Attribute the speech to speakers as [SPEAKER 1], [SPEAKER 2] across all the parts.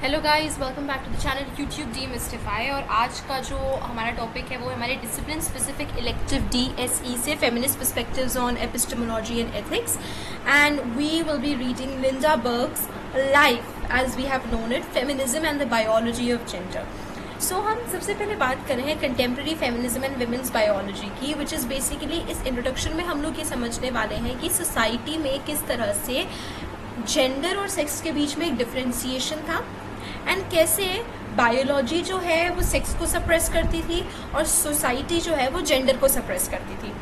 [SPEAKER 1] Hello guys, welcome back to the channel YouTube demystify. और आज का जो हमारा टॉपिक है वो हमारे डिसिप्लिन स्पेसिफिक इलेक्टिव डीएसई से feminist perspectives on epistemology and ethics, and we will be reading Linda Birke's life as we have known it, feminism and the biology of gender. So हम सबसे पहले बात कर रहे हैं contemporary feminism and women's biology की, which is basically इस introduction में हम लोग ये समझने वाले हैं कि सोसाइटी में किस तरह से जेंडर और सेक्स के बीच में एक डिफ्रेंसिएशन था एंड कैसे बायोलॉजी जो है वो सेक्स को सप्रेस करती थी और सोसाइटी जो है वो जेंडर को सप्रेस करती थी।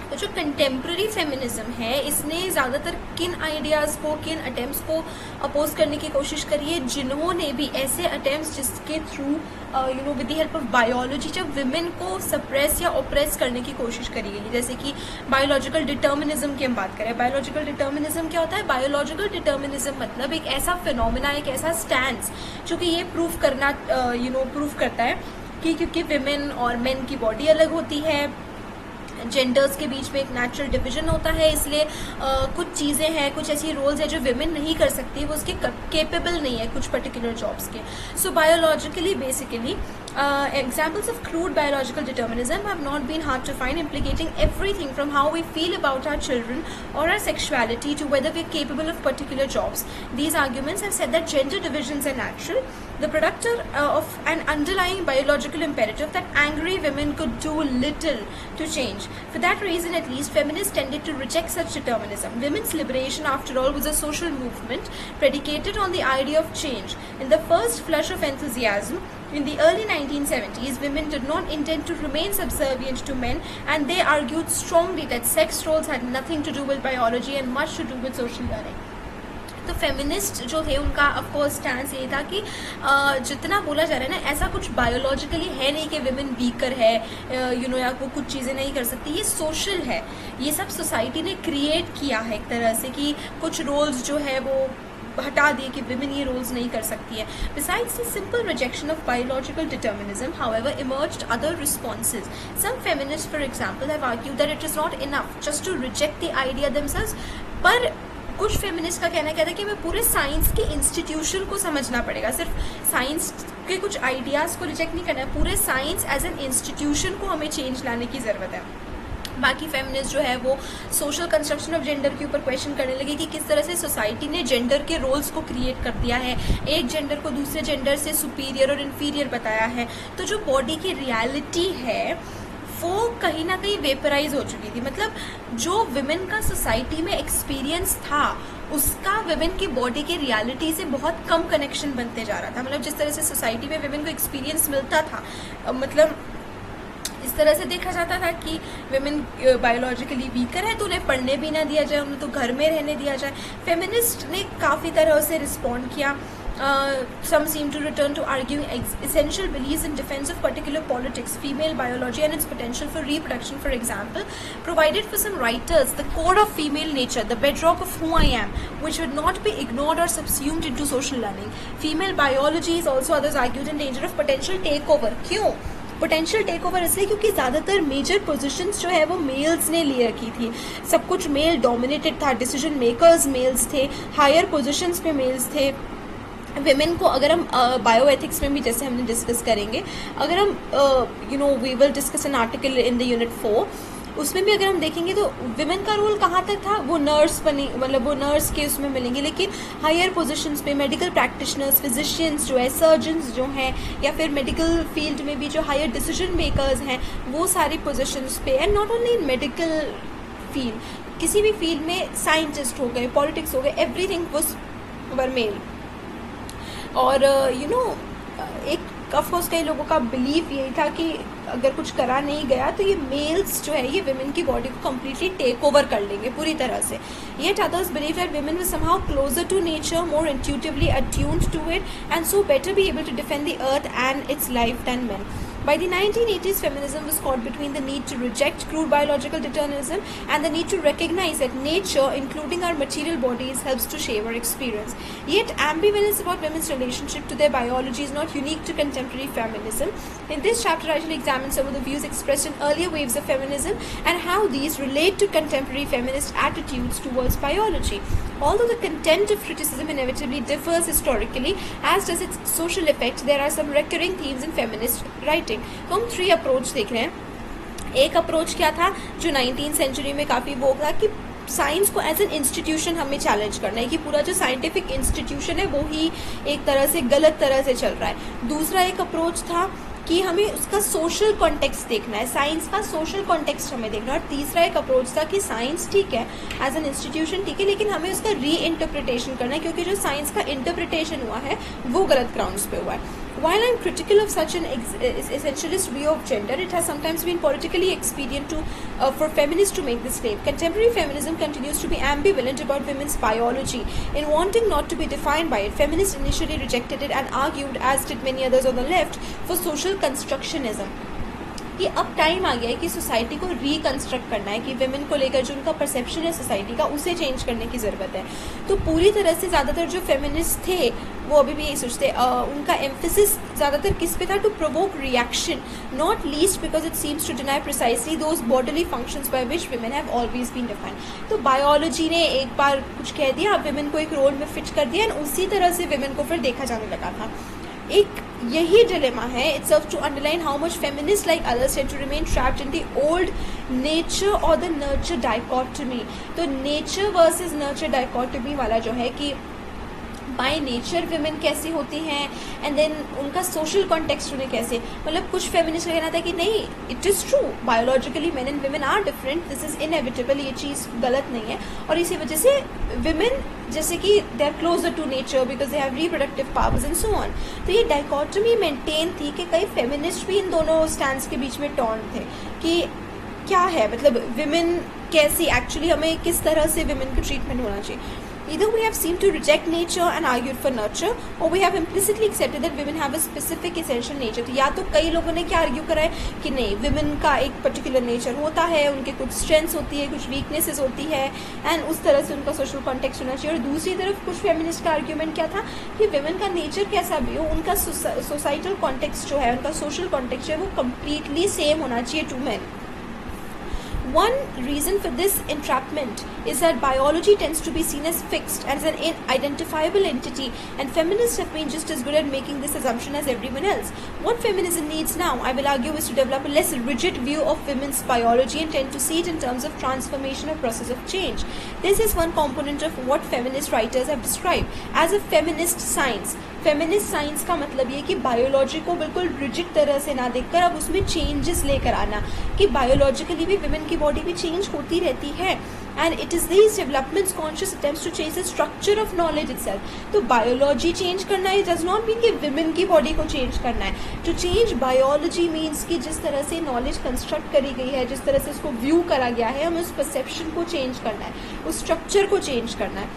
[SPEAKER 1] तो जो कंटेम्प्रेरी फेमिनिज्म है इसने ज़्यादातर किन आइडियाज़ को, किन अटेम्प्ट्स को अपोज करने की कोशिश करी है, जिन्होंने भी ऐसे अटेम्प्ट्स जिसके through with the help of biology जब विमेन को सप्रेस या ओप्रेस करने की कोशिश करी गई। जैसे कि बायोलॉजिकल डिटर्मिनिज्म की हम बात करें। बायोलॉजिकल डिटर्मिनिज्म क्या होता है? बायोलॉजिकल डिटर्मिनिज्म मतलब एक ऐसा फिनोमिना, एक ऐसा स्टैंस जो कि ये प्रूव करना प्रूव करता है कि क्योंकि विमेन और मेन की बॉडी अलग होती है, जेंडर्स के बीच में एक नेचुरल डिवीजन होता है, इसलिए कुछ चीज़ें हैं, कुछ ऐसी रोल्स हैं जो विमेन नहीं कर सकती, वो उसके केपेबल नहीं है कुछ पर्टिकुलर जॉब्स के। So biologically basically examples of crude biological determinism have not been hard to find, implicating everything from how we feel about our children or our sexuality to whether we are capable of particular jobs. These arguments have said that gender divisions are natural, the product of an underlying biological imperative that angry women could do little to change. For that reason, at least, feminists tended to reject such determinism. Women's liberation, after all, was a social movement predicated on the idea of change. In the first flush of enthusiasm, in the early 1970s, women did not intend to remain subservient to men, and they argued strongly that sex roles had nothing to do with biology and much to do with social learning. तो feminist जो थे उनका of course stance ये था कि जितना बोला जा रहा है ना, ऐसा कुछ बायोलॉजिकली है नहीं कि विमेन वीकर है या वो कुछ चीज़ें नहीं कर सकती, ये सोशल है। ये सब सोसाइटी ने क्रिएट किया है एक तरह से कि कुछ रोल्स जो है वो हटा दिए कि विमेन ये रोल्स नहीं कर सकती है। Besides the simple rejection of biological determinism, however, emerged other responses. Some feminists, for example, have argued that it is not enough just to reject the idea themselves, पर कुछ फेमिनिस्ट का कहना क्या था कि हमें पूरे साइंस के इंस्टीट्यूशन को समझना पड़ेगा, सिर्फ साइंस के कुछ आइडियाज़ को रिजेक्ट नहीं करना है, पूरे साइंस एज एन इंस्टीट्यूशन को हमें चेंज लाने की ज़रूरत है। बाकी फेमिनिस्ट जो है वो सोशल कंस्ट्रक्शन ऑफ जेंडर के ऊपर क्वेश्चन करने लगे कि किस तरह से सोसाइटी ने जेंडर के रोल्स को क्रिएट कर दिया है, एक जेंडर को दूसरे जेंडर से सुपीरियर और इन्फीरियर बताया है। तो जो बॉडी की रियलिटी है वो कहीं ना कहीं वेपराइज हो चुकी थी। मतलब जो विमेन का सोसाइटी में एक्सपीरियंस था उसका विमेन की बॉडी की रियलिटी से बहुत कम कनेक्शन बनते जा रहा था। मतलब जिस तरह से सोसाइटी में विमेन को एक्सपीरियंस मिलता था, मतलब इस तरह से देखा जाता था कि विमेन बायोलॉजिकली वीकर है तो उन्हें पढ़ने भी ना दिया जाए, उन्हें तो घर में रहने दिया जाए। फेमिनिस्ट ने काफ़ी तरह से रिस्पॉन्ड किया। Some seem to return to arguing essential beliefs in defense of particular politics, female biology and its potential for reproduction. For example, provided for some writers the core of female nature, the bedrock of who I am, which should not be ignored or subsumed into social learning. Female biology is also, others argued, in danger of potential takeover. क्यों potential take over? इसलिए क्योंकि ज़्यादातर major positions जो है वो mails ने ले रखी थी, सब कुछ मेल डोमिनेटेड था, डिसीजन मेकर्स मेल्स थे, हायर पोजीशंस पे मेल्स थे। विमेन को अगर हम बायो एथिक्स में भी जैसे हमने डिस्कस करेंगे, अगर हम we will discuss an article in the unit 4, उसमें भी अगर हम देखेंगे तो विमेन का रोल कहाँ तक था, वो नर्स बनी, मतलब वो नर्स के उसमें मिलेंगे। लेकिन हायर पोजीशंस पे मेडिकल प्रैक्टिशनर्स, फिजिशियंस जो है, सर्जन्स जो हैं, या फिर मेडिकल फील्ड में भी जो हायर डिसीजन मेकर्स हैं, वो सारी पोजीशंस पे, and not only in medical field, किसी भी फील्ड में साइंटिस्ट हो गए, पॉलिटिक्स हो गए, एवरीथिंग वाज वर मेल। और एक ऑफकोर्स कई लोगों का बिलीफ यही था कि अगर कुछ करा नहीं गया तो ये मेल्स जो है ये विमेन की बॉडी को कम्प्लीटली टेक ओवर कर लेंगे पूरी तरह से। Yet others believe that women were somehow closer to nature, more intuitively attuned to it, and so better be able to defend the earth and its life than men. By the 1980s, feminism was caught between the need to reject crude biological determinism and the need to recognize that nature, including our material bodies, helps to shape our experience. Yet, ambivalence about women's relationship to their biology is not unique to contemporary feminism. In this chapter, I shall examine some of the views expressed in earlier waves of feminism and how these relate to contemporary feminist attitudes towards biology. Although the content of criticism inevitably differs historically, as does its social effect, there are some recurring themes in feminist writing. तो हम 3 approach देख रहे हैं. एक approach क्या था जो 19th century में काफ़ी वो था कि साइंस को एज एन इंस्टीट्यूशन हमें चैलेंज करना है कि पूरा जो साइंटिफिक इंस्टीट्यूशन है वो ही एक तरह से गलत तरह से चल रहा है. दूसरा एक अप्रोच था कि हमें उसका सोशल कॉन्टेक्स्ट देखना है, साइंस का सोशल कॉन्टेक्स्ट हमें देखना है. और तीसरा एक अप्रोच था कि साइंस ठीक है एज एन इंस्टीट्यूशन ठीक है, लेकिन हमें उसका री इंटरप्रिटेशन करना है क्योंकि जो साइंस का इंटरप्रिटेशन हुआ है वो गलत ग्राउंड्स पे हुआ है. While I'm critical of such an essentialist view of gender, it has sometimes been politically expedient for feminists to make this claim. Contemporary feminism continues to be ambivalent about women's biology. In wanting not to be defined by it, feminists initially rejected it and argued, as did many others on the left, for social constructionism. कि अब time आ गया है कि society को reconstruct करना है, कि women को लेकर जो उनका परसेप्शन है सोसाइटी का उसे चेंज करने की ज़रूरत है. तो पूरी तरह से ज़्यादातर जो फेमिनिस्ट थे वो अभी भी यही सोचते, उनका एम्फेसिस ज़्यादातर किस पे था? To provoke reaction, not least because it seems to deny precisely those bodily functions by which women have always been defined. तो बायोलॉजी ने एक बार कुछ कह दिया, विमेन को एक रोल में फिट कर दिया एंड उसी तरह से विमेन को फिर देखा जाने लगा था. एक यही डिलेमा है. It serves to underline how much feminist like others tend to remain trapped in the old nature और द नर्चर डाइकोटमी. तो नेचर वर्सेस नर्चर डाइकोटमी वाला जो है कि बाय नेचर विमेन कैसी होती हैं एंड देन उनका सोशल कॉन्टेक्स्ट उन्हें कैसे, मतलब कुछ फेमिनिस्ट का कहना था कि नहीं, it is true biologically men and women are different, this is inevitable, ये चीज़ गलत नहीं है. और इसी वजह से विमेन जैसे कि they are closer to nature because they have reproductive powers and so on. तो ये डाइकोटमी मेंटेन थी कि कई फेमिनिस्ट भी इन दोनों स्टैंड्स के बीच में टॉर्न थे कि क्या है, मतलब विमेन कैसी एक्चुअली, हमें किस तरह से विमेन को ट्रीटमेंट होना चाहिए. Either we have seemed to reject nature and argued for nurture, or we have implicitly accepted that women have a specific essential nature. तो या तो कई लोगों ने क्या आर्ग्यू करा है कि नहीं, विमेन का एक पर्टिकुलर नेचर होता है, उनके कुछ स्ट्रेंथ्स होती है, कुछ वीकनेसेस होती है एंड उस तरह से उनका सोशल कॉन्टेक्स्ट होना चाहिए. और दूसरी तरफ कुछ फेमिनिस्ट का आर्ग्यूमेंट क्या था कि विमेन का नेचर कैसा भी हो, उनका सोसाइटल कॉन्टेक्स्ट जो है, उनका सोशल कॉन्टेक्स्ट जो है वो कम्प्लीटली सेम होना चाहिए to men. One reason for this entrapment is that biology tends to be seen as fixed and as an identifiable entity, and feminists have been just as good at making this assumption as everyone else. What feminism needs now, I will argue, is to develop a less rigid view of women's biology and tend to see it in terms of transformation or process of change. This is one component of what feminist writers have described as a feminist science. Feminist science का मतलब ये कि biology को बिल्कुल rigid तरह से ना देखकर अब उसमें चेंजेस लेकर आना, कि बायोलॉजिकली भी विमेन की बॉडी भी चेंज होती रहती है and it is these developments conscious attempts to change the structure of knowledge itself. तो बायोलॉजी चेंज करना इट डज नॉट मीन कि विमेन की बॉडी को चेंज करना है. टू चेंज बायोलॉजी मीन्स कि जिस तरह से नॉलेज कंस्ट्रक्ट करी गई है, जिस तरह से उसको व्यू करा गया है, हमें उस परसेप्शन को चेंज करना है, उस स्ट्रक्चर को चेंज करना है.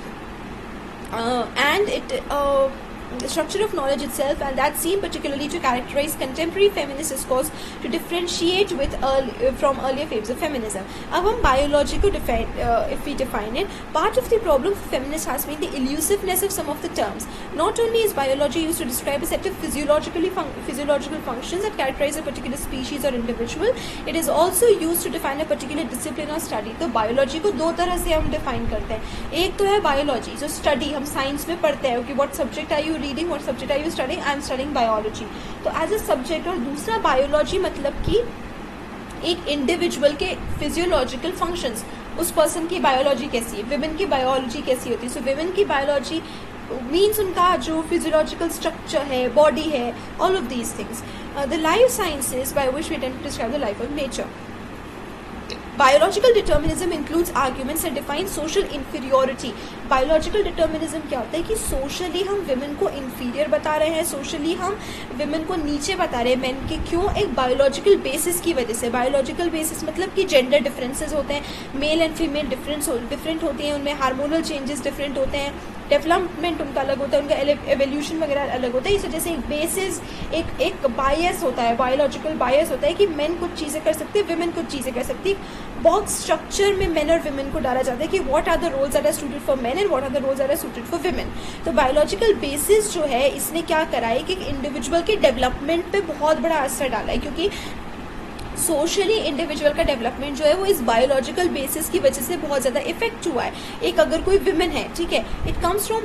[SPEAKER 1] And it the structure of knowledge itself, and that seemed particularly to characterize contemporary feminist discourse to differentiate from earlier waves of feminism. अब हम biology को if we define it, part of the problem for feminists has been the elusiveness of some of the terms. Not only is biology used to describe a set of physiological functions that characterize a particular species or individual, it is also used to define a particular discipline or study. तो biology को दो तरह से हम define करते हैं. एक तो है biology, जो study हम science में पढ़ते हैं कि what subject are you reading, what subject are you studying, I am studying biology. तो as a subject. और दूसरा biology मतलब कि एक इंडिविजुअल के फिजियोलॉजिकल फंक्शंस, उस पर्सन की बायोलॉजी कैसी है, विमेन की बायोलॉजी कैसी होती है. सो विमेन की बायोलॉजी मीन्स उनका जो फिजियोलॉजिकल स्ट्रक्चर है, बॉडी है, all of these things. The life sciences by which we tend to describe the life of nature. Biological determinism includes arguments that define social inferiority. Biological determinism क्या होता है कि socially हम women को inferior बता रहे हैं, socially हम women को नीचे बता रहे हैं men के. क्यों? एक biological basis की वजह से. Biological basis मतलब कि gender differences होते हैं, male and female different होती हैं, उनमें hormonal changes different होते हैं, डेवलपमेंट उनका अलग होता है, उनका एवोल्यूशन वगैरह अलग होता है। इस वजह से एक बेसिस, एक बायस होता है, बायोलॉजिकल बायस होता है कि मेन कुछ चीज़ें कर सकते हैं, विमेन कुछ चीज़ें कर सकती है। बॉक्स स्ट्रक्चर में मेन और विमेन को डाला जाता है कि what are the roles that are suited for men and what are the roles that are suited for women. तो बायोलॉजिकल बेसिस जो है इसने क्या करा है कि इंडिविजुअल के डेवलपमेंट पे बहुत बड़ा असर डाला है, क्योंकि सोशली इंडिविजुअल का डेवलपमेंट जो है वो इस बायोलॉजिकल बेसिस की वजह से बहुत ज़्यादा इफेक्ट हुआ है। एक अगर कोई विमेन है, ठीक है, it comes from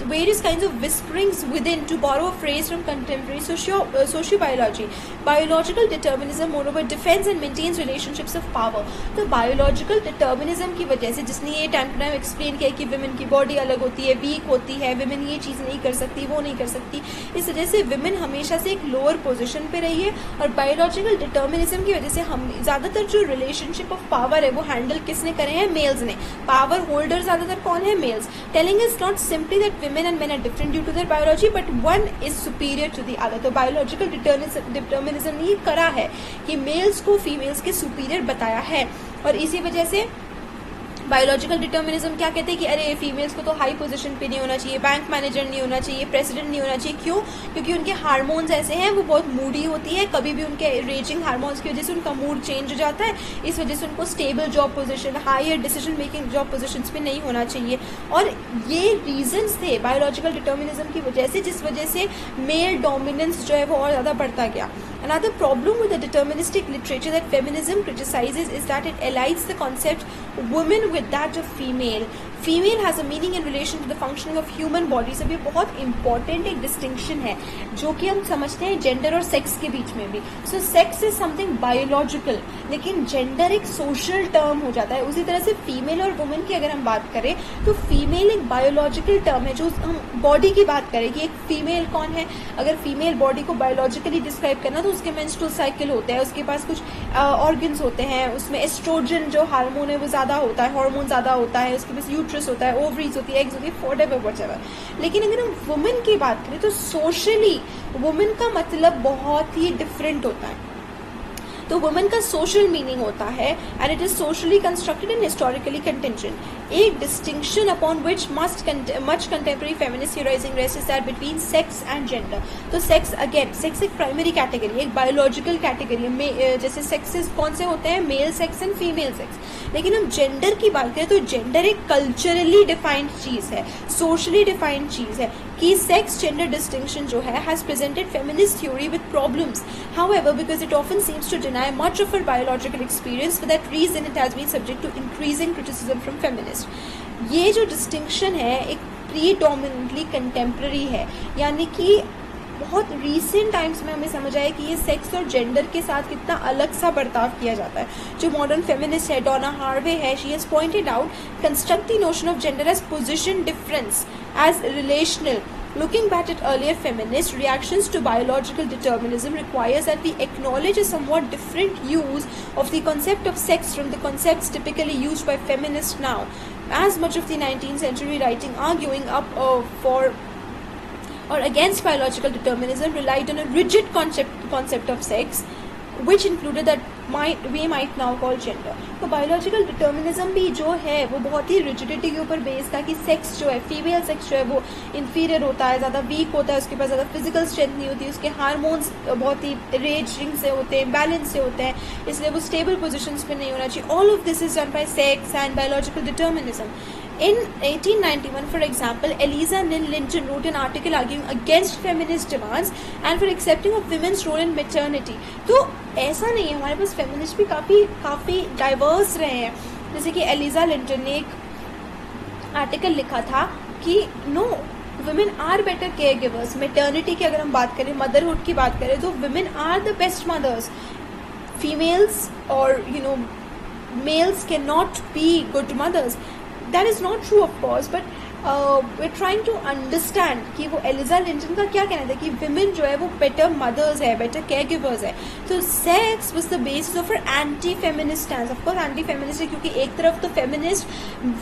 [SPEAKER 1] various kinds of whisperings within, to borrow a phrase from contemporary sociobiology, biological determinism moreover defends and maintains relationships of power. तो बायोलॉजिकल डिटर्मिनिज्म की वजह से, जिसने ये टाइम टू टाइम एक्सप्लेन किया कि women की body अलग होती है, वीक होती है, विमेन ये चीज़ नहीं कर सकती, वो नहीं कर सकती, इस वजह से विमेन हमेशा से एक लोअर पोजिशन पे रही है। और बायोलॉजिकल डिटर्मिनिज्म की जैसे हम ज्यादातर जो रिलेशनशिप ऑफ पावर है वो हैंडल किसने करे हैं? मेल्स ने। पावर होल्डर ज्यादातर कौन है? Males. Telling is not simply that women and men are different due to their biology, but one is superior to the other. तो बायोलॉजिकल डिटर्मिनिज्म ने ये करा है कि मेल्स को फीमेल्स के सुपीरियर बताया है। और इसी वजह से बायोलॉजिकल डिटर्मिनिज्म क्या कहते हैं कि अरे फीमेल्स को तो हाई पोजीशन पे नहीं होना चाहिए, बैंक मैनेजर नहीं होना चाहिए, प्रेसिडेंट नहीं होना चाहिए। क्यों? क्योंकि उनके हार्मोन्स ऐसे हैं, वो बहुत मूडी होती है, कभी भी उनके रेजिंग हार्मोन्स की वजह से उनका मूड चेंज हो जाता है। इस वजह से उनको stable job position, higher decision making job positions पे नहीं होना चाहिए। और ये रीजंस थे बायोलॉजिकल डिटर्मिनिज्म की वजह से, जिस वजह से मेल डोमिनेंस जो है वो और ज़्यादा बढ़ता गया। Another problem with the deterministic literature that feminism criticizes is that it allies the concept woman with that of female. Female has a meaning in relation to the functioning of human body. सब ये बहुत important एक distinction है जो कि हम समझते हैं gender और sex के बीच में भी। So sex is something biological, लेकिन gender एक social term हो जाता है। उसी तरह से female और woman की अगर हम बात करें तो female एक biological term है। जो हम body की बात करें कि एक female कौन है, अगर female body को biologically describe करना तो उसके menstrual cycle होते हैं, उसके पास कुछ organs होते हैं, उसमें एस्ट्रोजन जो हार्मोन है वो ज़्यादा होता है, हार्मोन ज़्यादा होता है, उसके पास यूट्रस होता है, ओवरीज होती है, एग्स होती है, व्हाटएवर। लेकिन अगर हम वुमेन की बात करें तो सोशली वुमेन का मतलब बहुत ही डिफरेंट होता है। तो वुमेन का सोशल मीनिंग होता है and it is socially constructed and historically contingent. एक distinction upon which much contemporary feminist theorising rest is that between sex and gender. तो सेक्स, अगेन सेक्स एक प्राइमरी कैटेगरी, एक बायोलॉजिकल कैटेगरी में, जैसे sexes कौन से होते हैं? Male sex and female sex. लेकिन हम जेंडर की बात करें तो जेंडर एक कल्चरली डिफाइंड चीज़ है, सोशली डिफाइंड चीज़ है कि सेक्स जेंडर डिस्टिंक्शन जो है has presented feminist theory with problems. However, because it often seems to deny much of her biological experience, for that reason it has been subject to increasing criticism from feminists। ये जो distinction है एक predominantly contemporary है, यानी कि बहुत recent times में हमें समझ आया कि ये सेक्स और जेंडर के साथ कितना अलग सा बर्ताव किया जाता है। जो मॉडर्न फेमिनिस्ट है, डोना हार्वे है, she has pointed out construct the notion of gender as position difference, as relational. Looking back at earlier feminist reactions to biological determinism requires that we acknowledge a somewhat different use of the concept of sex from the concepts typically used by feminists now. As much of the 19th century writing arguing up for or against biological determinism relied on a rigid concept of sex, which included that we might now call gender। तो biological determinism भी जो है वो बहुत ही rigidity के ऊपर based था कि सेक्स जो है, फीमेल सेक्स जो है वो इन्फीरियर होता है, ज़्यादा वीक होता है, उसके पास ज़्यादा फिजिकल स्ट्रेंथ नहीं होती, उसके हार्मोन्स बहुत ही रेजिंग से होते हैं, बैलेंस से होते हैं, इसलिए वो स्टेबल पोजिशंस पे नहीं होना चाहिए। All of this is done by sex and biological determinism. In 1891, for example, Eliza Linton wrote an article arguing against feminist demands and for accepting of women's role in maternity। तो ऐसा नहीं है, हमारे पास feminist भी काफ़ी diverse रहे हैं। जैसे कि एलिजा लिंटन ने एक आर्टिकल लिखा था कि no, women are better caregivers। maternity की अगर हम बात करें, मदरहुड की बात करें तो women are the best mothers। females or males cannot be good mothers। That is not true, of course, but we're trying to understand कि वो एलिजा लिंटन का क्या कहना था कि विमेन जो है वो बेटर मदर्स है, बेटर केयर गिवर्स है। तो sex was the basis of anti feminist stand. Of course anti feminist है क्योंकि एक तरफ तो फेमिनिस्ट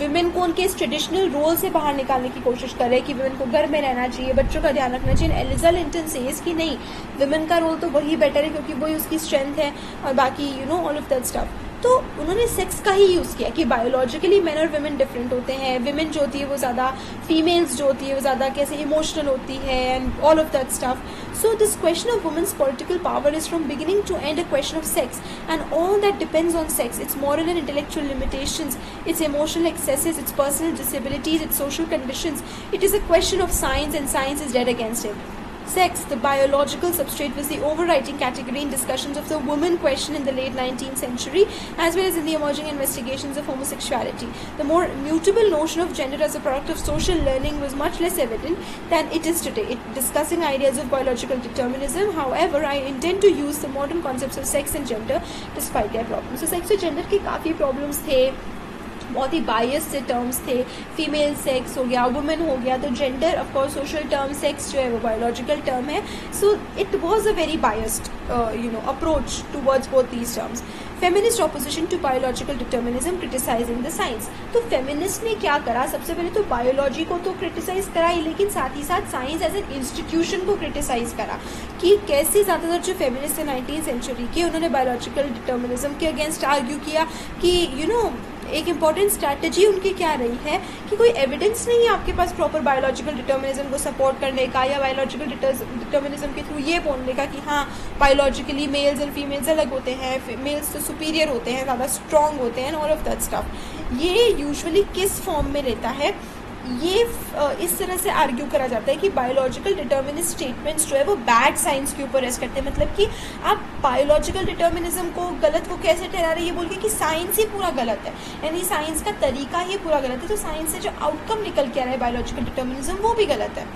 [SPEAKER 1] विमेन को उनके इस ट्रेडिशनल रोल से बाहर निकालने की कोशिश कर रहे हैं कि विमेन को घर में रहना चाहिए, बच्चों का ध्यान रखना चाहिए। एलिजा लिंटन से इसकी नहीं, विमेन का रोल तो वही बेटर है क्योंकि वही उसकी स्ट्रेंथ है और बाकी ऑल ऑफ दैट स्टफ। तो उन्होंने सेक्स का ही यूज़ किया कि बायोलॉजिकली मैन और वुमेन डिफरेंट होते हैं, विमेन जो होती है वो ज़्यादा, फीमेल्स जो होती है वो ज़्यादा कैसे इमोशनल होती है and all of that stuff. So this question of women's political power is from beginning to end a question of sex, and all that depends on sex, its moral and intellectual limitations, its emotional excesses, its personal disabilities, its social conditions. It is a question of science, and science is dead against it. Sex, the biological substrate, was the overriding category in discussions of the woman question in the late 19th century, as well as in the emerging investigations of homosexuality. The more mutable notion of gender as a product of social learning was much less evident than it is today. Discussing ideas of biological determinism, however, I intend to use the modern concepts of sex and gender despite their problems. So sex और gender के काफ़ी problems थे, बहुत ही बायस से terms थे. Female sex हो गया, women हो गया, तो gender of course social term, sex जो है वो बायोलॉजिकल टर्म है. So it was a very biased approach towards both these terms. Feminist opposition to biological determinism criticising the science. तो फेमिनिस्ट ने क्या करा, सबसे पहले तो बायोलॉजी को तो क्रिटिसाइज करा ही, लेकिन साथ ही साथ साइंस एज एन इंस्टीट्यूशन को क्रिटिसाइज करा कि कैसे ज़्यादातर जो फेमिनिस्ट है 19th सेंचुरी के, उन्होंने बायोलॉजिकल डिटर्मिनिज्म के अगेंस्ट आर्ग्यू किया कि एक इंपॉर्टेंट स्ट्रैटेजी उनकी क्या रही है कि कोई एविडेंस नहीं है आपके पास प्रॉपर बायोलॉजिकल डिटर्मिनिज्म को सपोर्ट करने का, या बायोलॉजिकल डिटर्मिनिज्म के थ्रू ये बोलने का कि हाँ बायोलॉजिकली मेल्स एंड फीमेल्स अलग होते हैं, मेल्स तो सुपीरियर होते हैं, ज़्यादा स्ट्रॉन्ग होते हैं, ऑल ऑफ दैट स्टफ. ये यूजुअली किस फॉर्म में रहता है, ये इस तरह से आर्ग्यू करा जाता है कि बायोलॉजिकल डिटर्मिनिस्ट स्टेटमेंट्स जो है वो बैड साइंस के ऊपर रेस्ट करते हैं. मतलब कि आप बायोलॉजिकल डिटर्मिनिज्म को गलत को कैसे ठहरा रहे हैं, ये बोल के कि साइंस ही पूरा गलत है, यानी साइंस का तरीका ही पूरा गलत है. तो साइंस से जो आउटकम निकल के आ रहा है बायोलॉजिकल डिटर्मिनिज्म वो भी गलत है.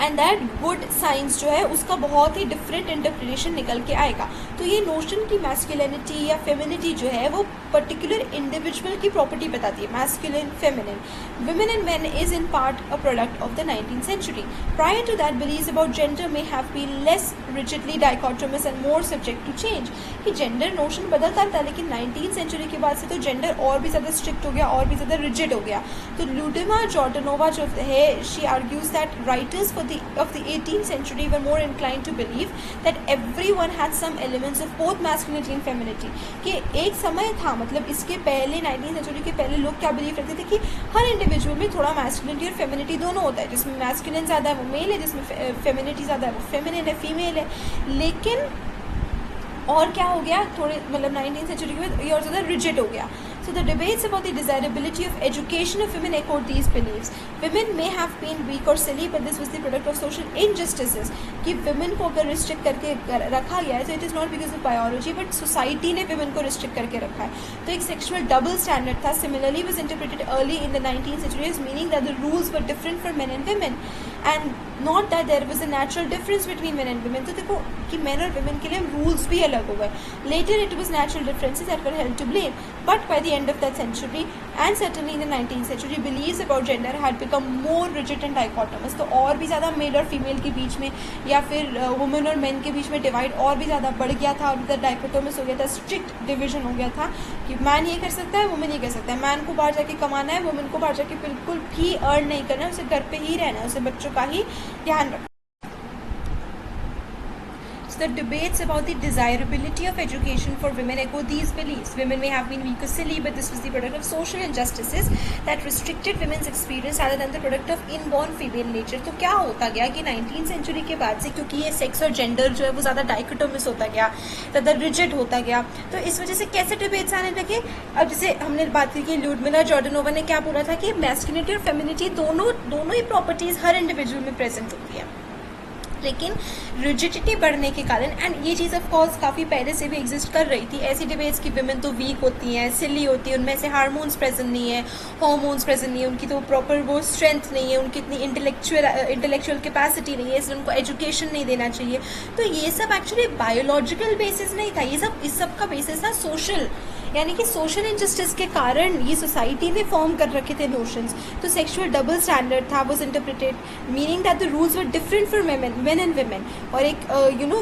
[SPEAKER 1] एंड दैट गुड साइंस जो है उसका बहुत ही डिफरेंट इंटरप्रिटेशन निकल के आएगा. तो ये नोशन की मैस्कुलिनिटी या फेमिनिटी जो है वो पर्टिकुलर इंडिविजुअल की प्रॉपर्टी बताती है, masculine, feminine. Women and men is in part a product of the 19th century. Prior to that, beliefs about gender may have been less rigidly dichotomous and more subject to change. कि gender notion बदलता था, लेकिन 19th century के बाद से तो gender और भी ज़्यादा स्ट्रिक्ट हो गया, और भी ज़्यादा रिजिड हो गया. तो लुडिमा जॉर्डनोवा जो है, she argues that writers of the 18th century were more inclined to believe that everyone had some elements of both masculinity and femininity. कि एक समय था, मतलब इसके पहले 19th century के पहले लोग क्या बिलीव करते थे कि हर इंडिविजुअल में थोड़ा मैस्कुलिनिटी और फेमिनिटी दोनों होता है, जिसमें मैस्कुलिन ज़्यादा है वो मेल है, जिसमें फेमिनिटी ज़्यादा है वो फेमिनिन है, फीमेल है. लेकिन और क्या हो गया, थोड़े मतलब 19th सेंचुरी के बाद ये और ज़्यादा रिजिड हो गया. So the debates about the desirability of education of women echoed these beliefs. Women may have been weak or silly, but this was the product of social injustices. कि women को अगर restrict करके रखा गया है, so it is not because of biology, but society ने women को restrict करके रखा है. तो एक sexual double standard था. Similarly was interpreted early in the 19th century as meaning that the rules were different for men and women, and not that there was a natural difference between men and women. तो देखो कि men और women के लिए rules भी अलग हो गए. Later it was natural differences that were held to blame, but by the end of that century and certainly in the 19th century, beliefs about gender had become more rigid and dichotomous. तो और भी ज़्यादा mail और female के बीच में, या फिर women और मेन के बीच में डिवाइड और भी ज़्यादा बढ़ गया था, और ज़्यादा डाइकोटोमस हो गया था, स्ट्रिक्ट डिवीजन हो गया था कि मैन ये कर सकता है, वुमेन ये कर सकता है. मैन को बाहर जाके कमाना है, वुमेन को बाहर जाके बिल्कुल भी अर्न नहीं करना है, उसे घर पे ही रहना है, उसे बच्चों का ही ध्यान रखना. The debates about the desirability of education for women echo these beliefs. Women may have been weak or silly, but this was the product of social injustices that restricted women's experience rather than the product of inborn female nature. तो क्या होता गया कि 19th century के बाद से, क्योंकि ये सेक्स और जेंडर जो है वो ज़्यादा डाइकोटोमस होता गया, ज़्यादा रिजिड होता गया, तो इस वजह से कैसे डिबेट्स आने लगे. अब जैसे हमने बात की कि ल्यूडमिला जॉर्डनोवा ने क्या बोला था कि मैस्कुलिनिटी और फेमिनिटी दोनों ही प्रॉपर्टीज़ हर इंडिविजुअल में प्रेजेंट होती है, लेकिन रिजिडिटी बढ़ने के कारण, एंड ये चीज़ ऑफ कोर्स काफ़ी पहले से भी एग्जिस्ट कर रही थी, ऐसी डिबेट्स की विमेन तो वीक होती हैं, सिली होती है, उनमें ऐसे हार्मोन्स प्रेजेंट नहीं है, हॉर्मोन्स प्रेजेंट नहीं है, उनकी तो प्रॉपर वो स्ट्रेंथ नहीं है, उनकी इतनी इंटेलेक्चुअल कैपेसिटी नहीं है, इसलिए उनको एजुकेशन नहीं देना चाहिए. तो ये सब एक्चुअली बायोलॉजिकल बेसिस नहीं था, ये सब इस सब का बेसिस था सोशल, यानी कि सोशल इंजस्टिस के कारण ये सोसाइटी ने फॉर्म कर रखे थे नोशंस. तो सेक्सुअल डबल स्टैंडर्ड था, was interpreted meaning that the rules were different for men and women. और एक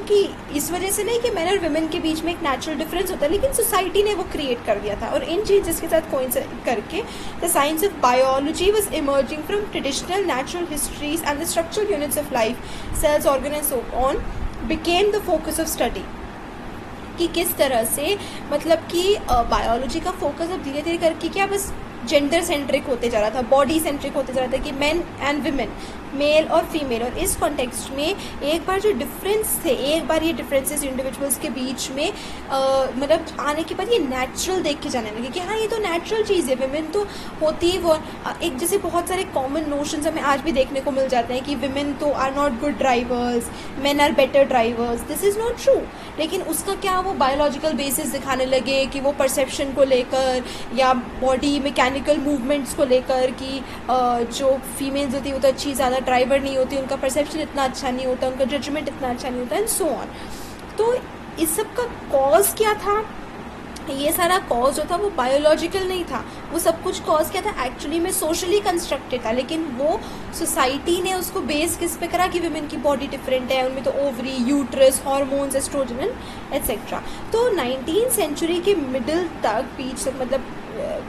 [SPEAKER 1] कि इस वजह से नहीं कि मेन और वुमेन के बीच में एक नेचुरल डिफरेंस होता है, लेकिन सोसाइटी ने वो क्रिएट कर दिया था. और इन चीज़ के साथ कोइंसाइड करके the science of biology was emerging from traditional natural histories and the structural units of life, cells, organ and so on became the focus of study. कि किस तरह से मतलब कि बायोलॉजी का फोकस अब धीरे धीरे करके क्या बस जेंडर सेंट्रिक होते जा रहा था, बॉडी सेंट्रिक होते जा रहा था कि मेन एंड विमेन, मेल और फीमेल। और इस कॉन्टेक्स्ट में एक बार जो डिफरेंस थे, एक बार ये डिफरेंसेस इंडिविजुअल्स के बीच में मतलब आने के बाद ये नेचुरल देख के जाने लगे कि हाँ ये तो नेचुरल चीज़ है, विमेन तो होती है वो। एक जैसे बहुत सारे कॉमन नोशंस हमें आज भी देखने को मिल जाते हैं कि विमेन तो are not good drivers, men are better drivers. This is not true. लेकिन उसका क्या वो बायोलॉजिकल बेसिस दिखाने लगे कि वो परसेप्शन को लेकर या बॉडी मैकेनिकल मूवमेंट्स को लेकर कि जो फीमेल्स होती है वो तो अच्छी ज़्यादा ड्राइवर नहीं होती, उनका परसेप्शन इतना अच्छा नहीं होता, उनका जजमेंट इतना अच्छा नहीं होता एंड सो ऑन। तो इस सब का कॉज क्या था? ये सारा कॉज जो था वो बायोलॉजिकल नहीं था, वो सब कुछ कॉज क्या था एक्चुअली में सोशली कंस्ट्रक्टेड था। लेकिन वो सोसाइटी ने उसको बेस किस पे करा कि विमेन की बॉडी डिफरेंट है, उनमें तो ovary, uterus, hormones, oestrogen etcetera. तो 19th सेंचुरी के मिडिल तक, बीच तक, मतलब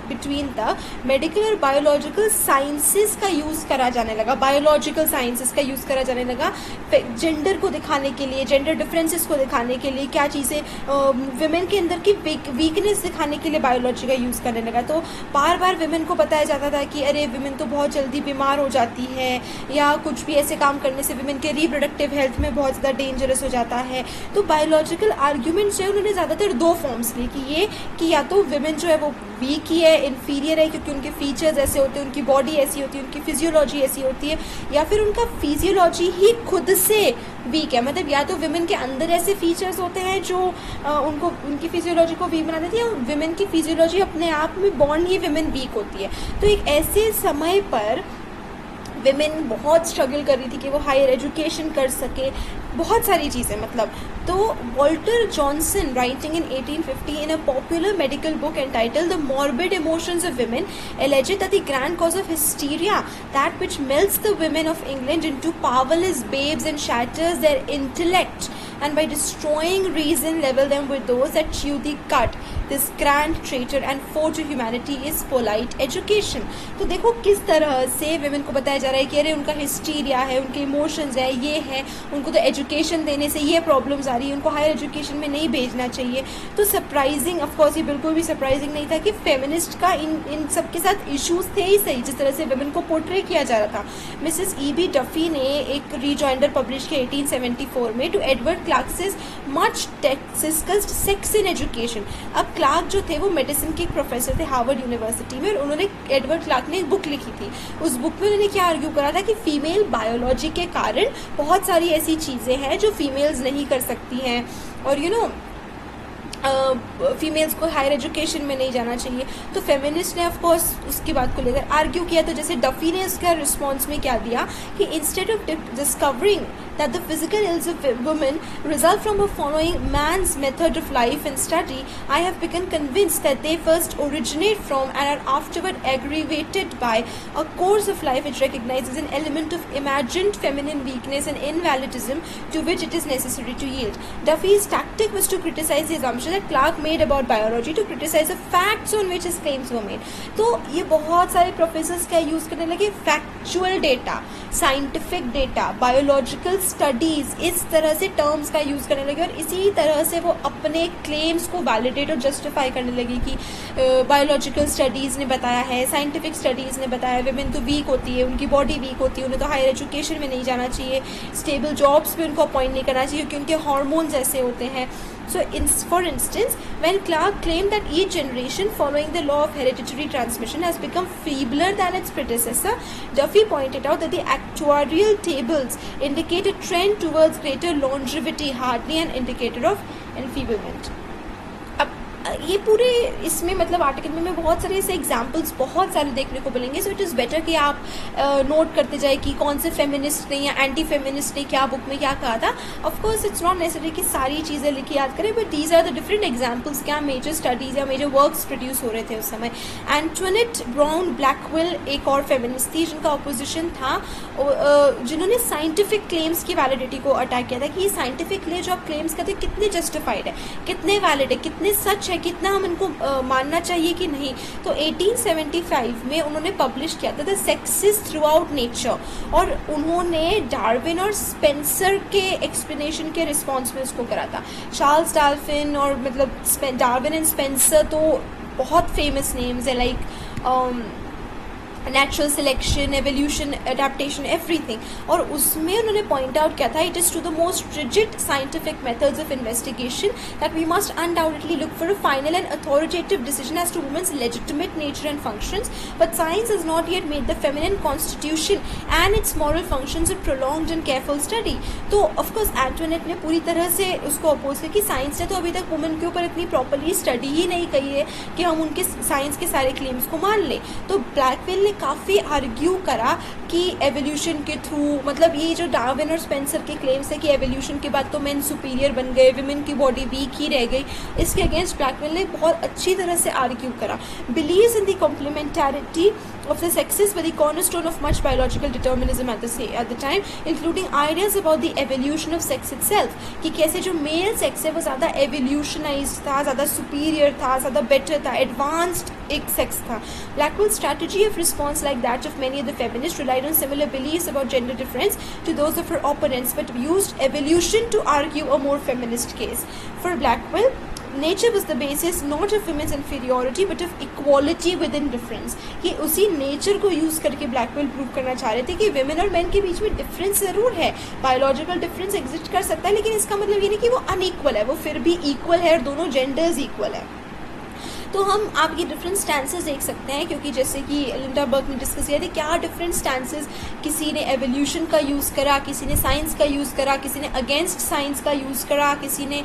[SPEAKER 1] बिटवीन द मेडिकल और बायोलॉजिकल साइंसेस का यूज़ करा जाने लगा, बायोलॉजिकल साइंसेस का यूज़ करा जाने लगा जेंडर को दिखाने के लिए, जेंडर डिफरेंसेस को दिखाने के लिए, क्या चीज़ें विमेन के अंदर की वीकनेस दिखाने के लिए बायोलॉजी का यूज़ करने लगा। तो बार बार विमेन को बताया जाता था कि अरे विमेन तो बहुत जल्दी बीमार हो जाती है, या कुछ भी ऐसे काम करने से विमेन के रिप्रोडक्टिव हेल्थ में बहुत ज़्यादा डेंजरस हो जाता है। तो बायोलॉजिकल आर्ग्यूमेंट्स जो है उन्होंने ज़्यादातर दो फॉर्म्स ली कि ये कि या तो विमेन जो है वो वीक ही है, इन्फीरियर है क्योंकि उनके फीचर्स ऐसे होते हैं, उनकी बॉडी ऐसी होती है, उनकी फिजियोलॉजी ऐसी होती है, या फिर उनका फिजियोलॉजी ही खुद से वीक है। मतलब या तो विमेन के अंदर ऐसे फीचर्स होते हैं जो उनको उनकी फिजियोलॉजी को वीक बना देती है, या विमेन की फिजियोलॉजी अपने आप में बॉर्न ही विमेन वीक होती है। तो एक ऐसे समय पर विमेन बहुत स्ट्रगल कर रही थी कि वो हायर एजुकेशन कर सके, बहुत सारी चीज़ें मतलब। तो Walter Johnson writing in 1850 in a popular medical book entitled The Morbid Emotions of Women alleged that the grand cause of hysteria, that which melts the women of England into powerless babes and shatters their intellect and by destroying reason level them with those that chew the cud, this grand traitor and foe to humanity is polite education। तो देखो किस तरह से women को बताया जा रहा है कि अरे उनका हिस्टीरिया है, उनके इमोशंस है, ये है, उनको तो एजुकेशन देने से ये प्रॉब्लम्स आ रही है, उनको हायर एजुकेशन में नहीं भेजना चाहिए। तो सरप्राइजिंग, ऑफकोर्स ये बिल्कुल भी सरप्राइजिंग नहीं था कि फेमिनिस्ट का इन सब के साथ इश्यूज थे ही सही, जिस तरह से विमेन को पोर्ट्रे किया जा रहा था। Mrs E.B. डफी ने एक रीजॉइंडर पब्लिश किया 1874 में to Edward Clarke's much discussed sex in education. अब क्लार्क जो थे वो मेडिसिन के एक प्रोफेसर थे हार्वर्ड यूनिवर्सिटी में, और उन्होंने एडवर्ड क्लार्क ने एक बुक लिखी थी। उस बुक में उन्होंने क्या आर्ग्यू करा था कि फीमेल बायोलॉजी के कारण बहुत सारी ऐसी चीज़ें हैं जो फीमेल्स नहीं कर सकती हैं, और फीमेल्स को हायर एजुकेशन में नहीं जाना चाहिए। तो फेमिनिस्ट ने ऑफकोर्स उसकी बात को लेकर आर्ग्यू किया। तो जैसे डफी ने उसका रिस्पॉन्स में क्या दिया कि instead of discovering that the physical ills of women result from her following man's method of life and study, I have become convinced that they first originate from and are afterward aggravated by a course of life which recognizes an element of imagined feminine weakness and invalidism to which it is necessary to yield. Duffy's tactic was to criticize the assumption that Clark made about biology, to criticize the facts on which his claims were made. तो ये बहुत सारे professors क्या use करने लगे, factual data, scientific data, biological studies, इस तरह से टर्म्स का यूज़ करने लगे, और इसी तरह से वो अपने क्लेम्स को वैलिडेट और जस्टिफाई करने लगी कि बायोलॉजिकल स्टडीज़ ने बताया है, साइंटिफिक स्टडीज़ ने बताया विमेन तो वीक होती है, उनकी बॉडी वीक होती है, उन्हें तो हायर एजुकेशन में नहीं जाना चाहिए, स्टेबल जॉब्स पे उनको अपॉइंट नहीं करना चाहिए क्योंकि उनके हार्मोन्स ऐसे होते हैं। So, for instance, when Clark claimed that each generation following the law of hereditary transmission has become feebler than its predecessor, Duffy pointed out that the actuarial tables indicate a trend towards greater longevity, hardly an indicator of enfeeblement. ये पूरे इसमें मतलब article में बहुत सारे ऐसे examples बहुत सारे देखने को मिलेंगे। सो इट इज़ बेटर कि आप नोट करते जाए कि कौन से फेमिनिस्ट ने या एंटी फेमिनिस्ट ने क्या बुक में क्या कहा था। Of course it's not necessary कि सारी चीज़ें लिखी याद करें, but these are the different examples क्या मेजर स्टडीज़ या मेजर वर्क्स प्रोड्यूस हो रहे थे उस समय। एंटोनेट ब्राउन ब्लैकवेल एक और फेमिनिस्ट थी जिनका अपोजिशन था, जिन्होंने साइंटिफिक क्लेम्स की वैलिडिटी को अटैक किया था कि ये साइंटिफिक जो आप क्लेम्स करते हैं कितने जस्टिफाइड है, कितने वैलिड है, कितने सच है कि कितना हम इनको मानना चाहिए कि नहीं। तो 1875 में उन्होंने पब्लिश किया था the sexes through out nature, और उन्होंने डार्विन और स्पेंसर के एक्सप्लेनेशन के रिस्पॉन्स में उसको करा था। चार्ल्स डार्विन और मतलब डार्विन एंड स्पेंसर तो बहुत फेमस नेम्स है, like natural selection, evolution, adaptation, everything. और उसमें उन्होंने पॉइंट आउट किया था it is to the most rigid scientific methods of investigation that we must undoubtedly look for a final and authoritative decision as to women's legitimate nature and functions, but science has not yet made the feminine constitution and its moral functions a prolonged and careful study. तो of course Antoinette ने पूरी तरह से उसको oppose किया कि science ने तो अभी तक वुमेन के ऊपर इतनी प्रॉपरली स्टडी ही नहीं की है कि हम उनके साइंस के सारे क्लेम्स को मान लें। तो ब्लैकवेल ने काफ़ी आर्ग्यू करा कि एवोल्यूशन के थ्रू, मतलब ये जो डार्विन और स्पेंसर के क्लेम्स है कि एवोल्यूशन के बाद तो मेन सुपीरियर बन गए, विमेन की बॉडी वीक ही रह गई, इसके अगेंस्ट ब्लैकवेल ने बहुत अच्छी तरह से आर्ग्यू करा। Believes in the complementarity of the sexes were the cornerstone of much biological determinism at the time, including ideas about the evolution of sex itself, कि कैसे जो मेल सेक्स है वो ज़्यादा एवोल्यूशनाइज था, ज़्यादा सुपीरियर था, ज़्यादा बेटर था, एडवांस्ड एक सेक्स था। Blackwell's strategy of response, like that of many of the feminists, relied on similar beliefs about gender difference to those of her opponents, but used evolution to argue a more feminist case. For Blackwell, nature was the basis not of women's inferiority but of equality within difference। कि उसी nature को use करके Blackwell prove करना चाह रहे थे कि women और मेन के बीच में डिफरेंस ज़रूर है, बायोलॉजिकल डिफरेंस एग्जिस्ट कर सकता है, लेकिन इसका मतलब ये नहीं कि वो अनइक्वल है, वो फिर भी इक्वल है और दोनों जेंडर्स इक्वल है। तो हम आप ये डिफरेंट स्टैंसेस देख सकते हैं, क्योंकि जैसे कि लिंडा बर्ग ने डिस्कस किया था क्या डिफरेंट स्टैंसेस, किसी ने एवोल्यूशन का यूज़ करा, किसी ने साइंस का यूज़ करा, किसी ने अगेंस्ट साइंस का यूज़ करा, किसी ने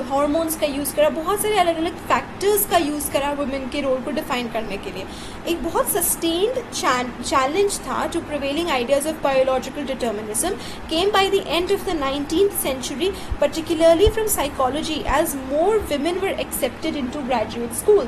[SPEAKER 1] हार्मोन्स का यूज़ करा, बहुत सारे अलग अलग फैक्टर्स का यूज़ करा वुमेन के रोल को डिफाइन करने के लिए। एक बहुत सस्टेन्ड चैलेंज था to prevailing ideas of biological determinism came by the end of the 19th century, particularly from psychology, as more women were accepted into graduate schools.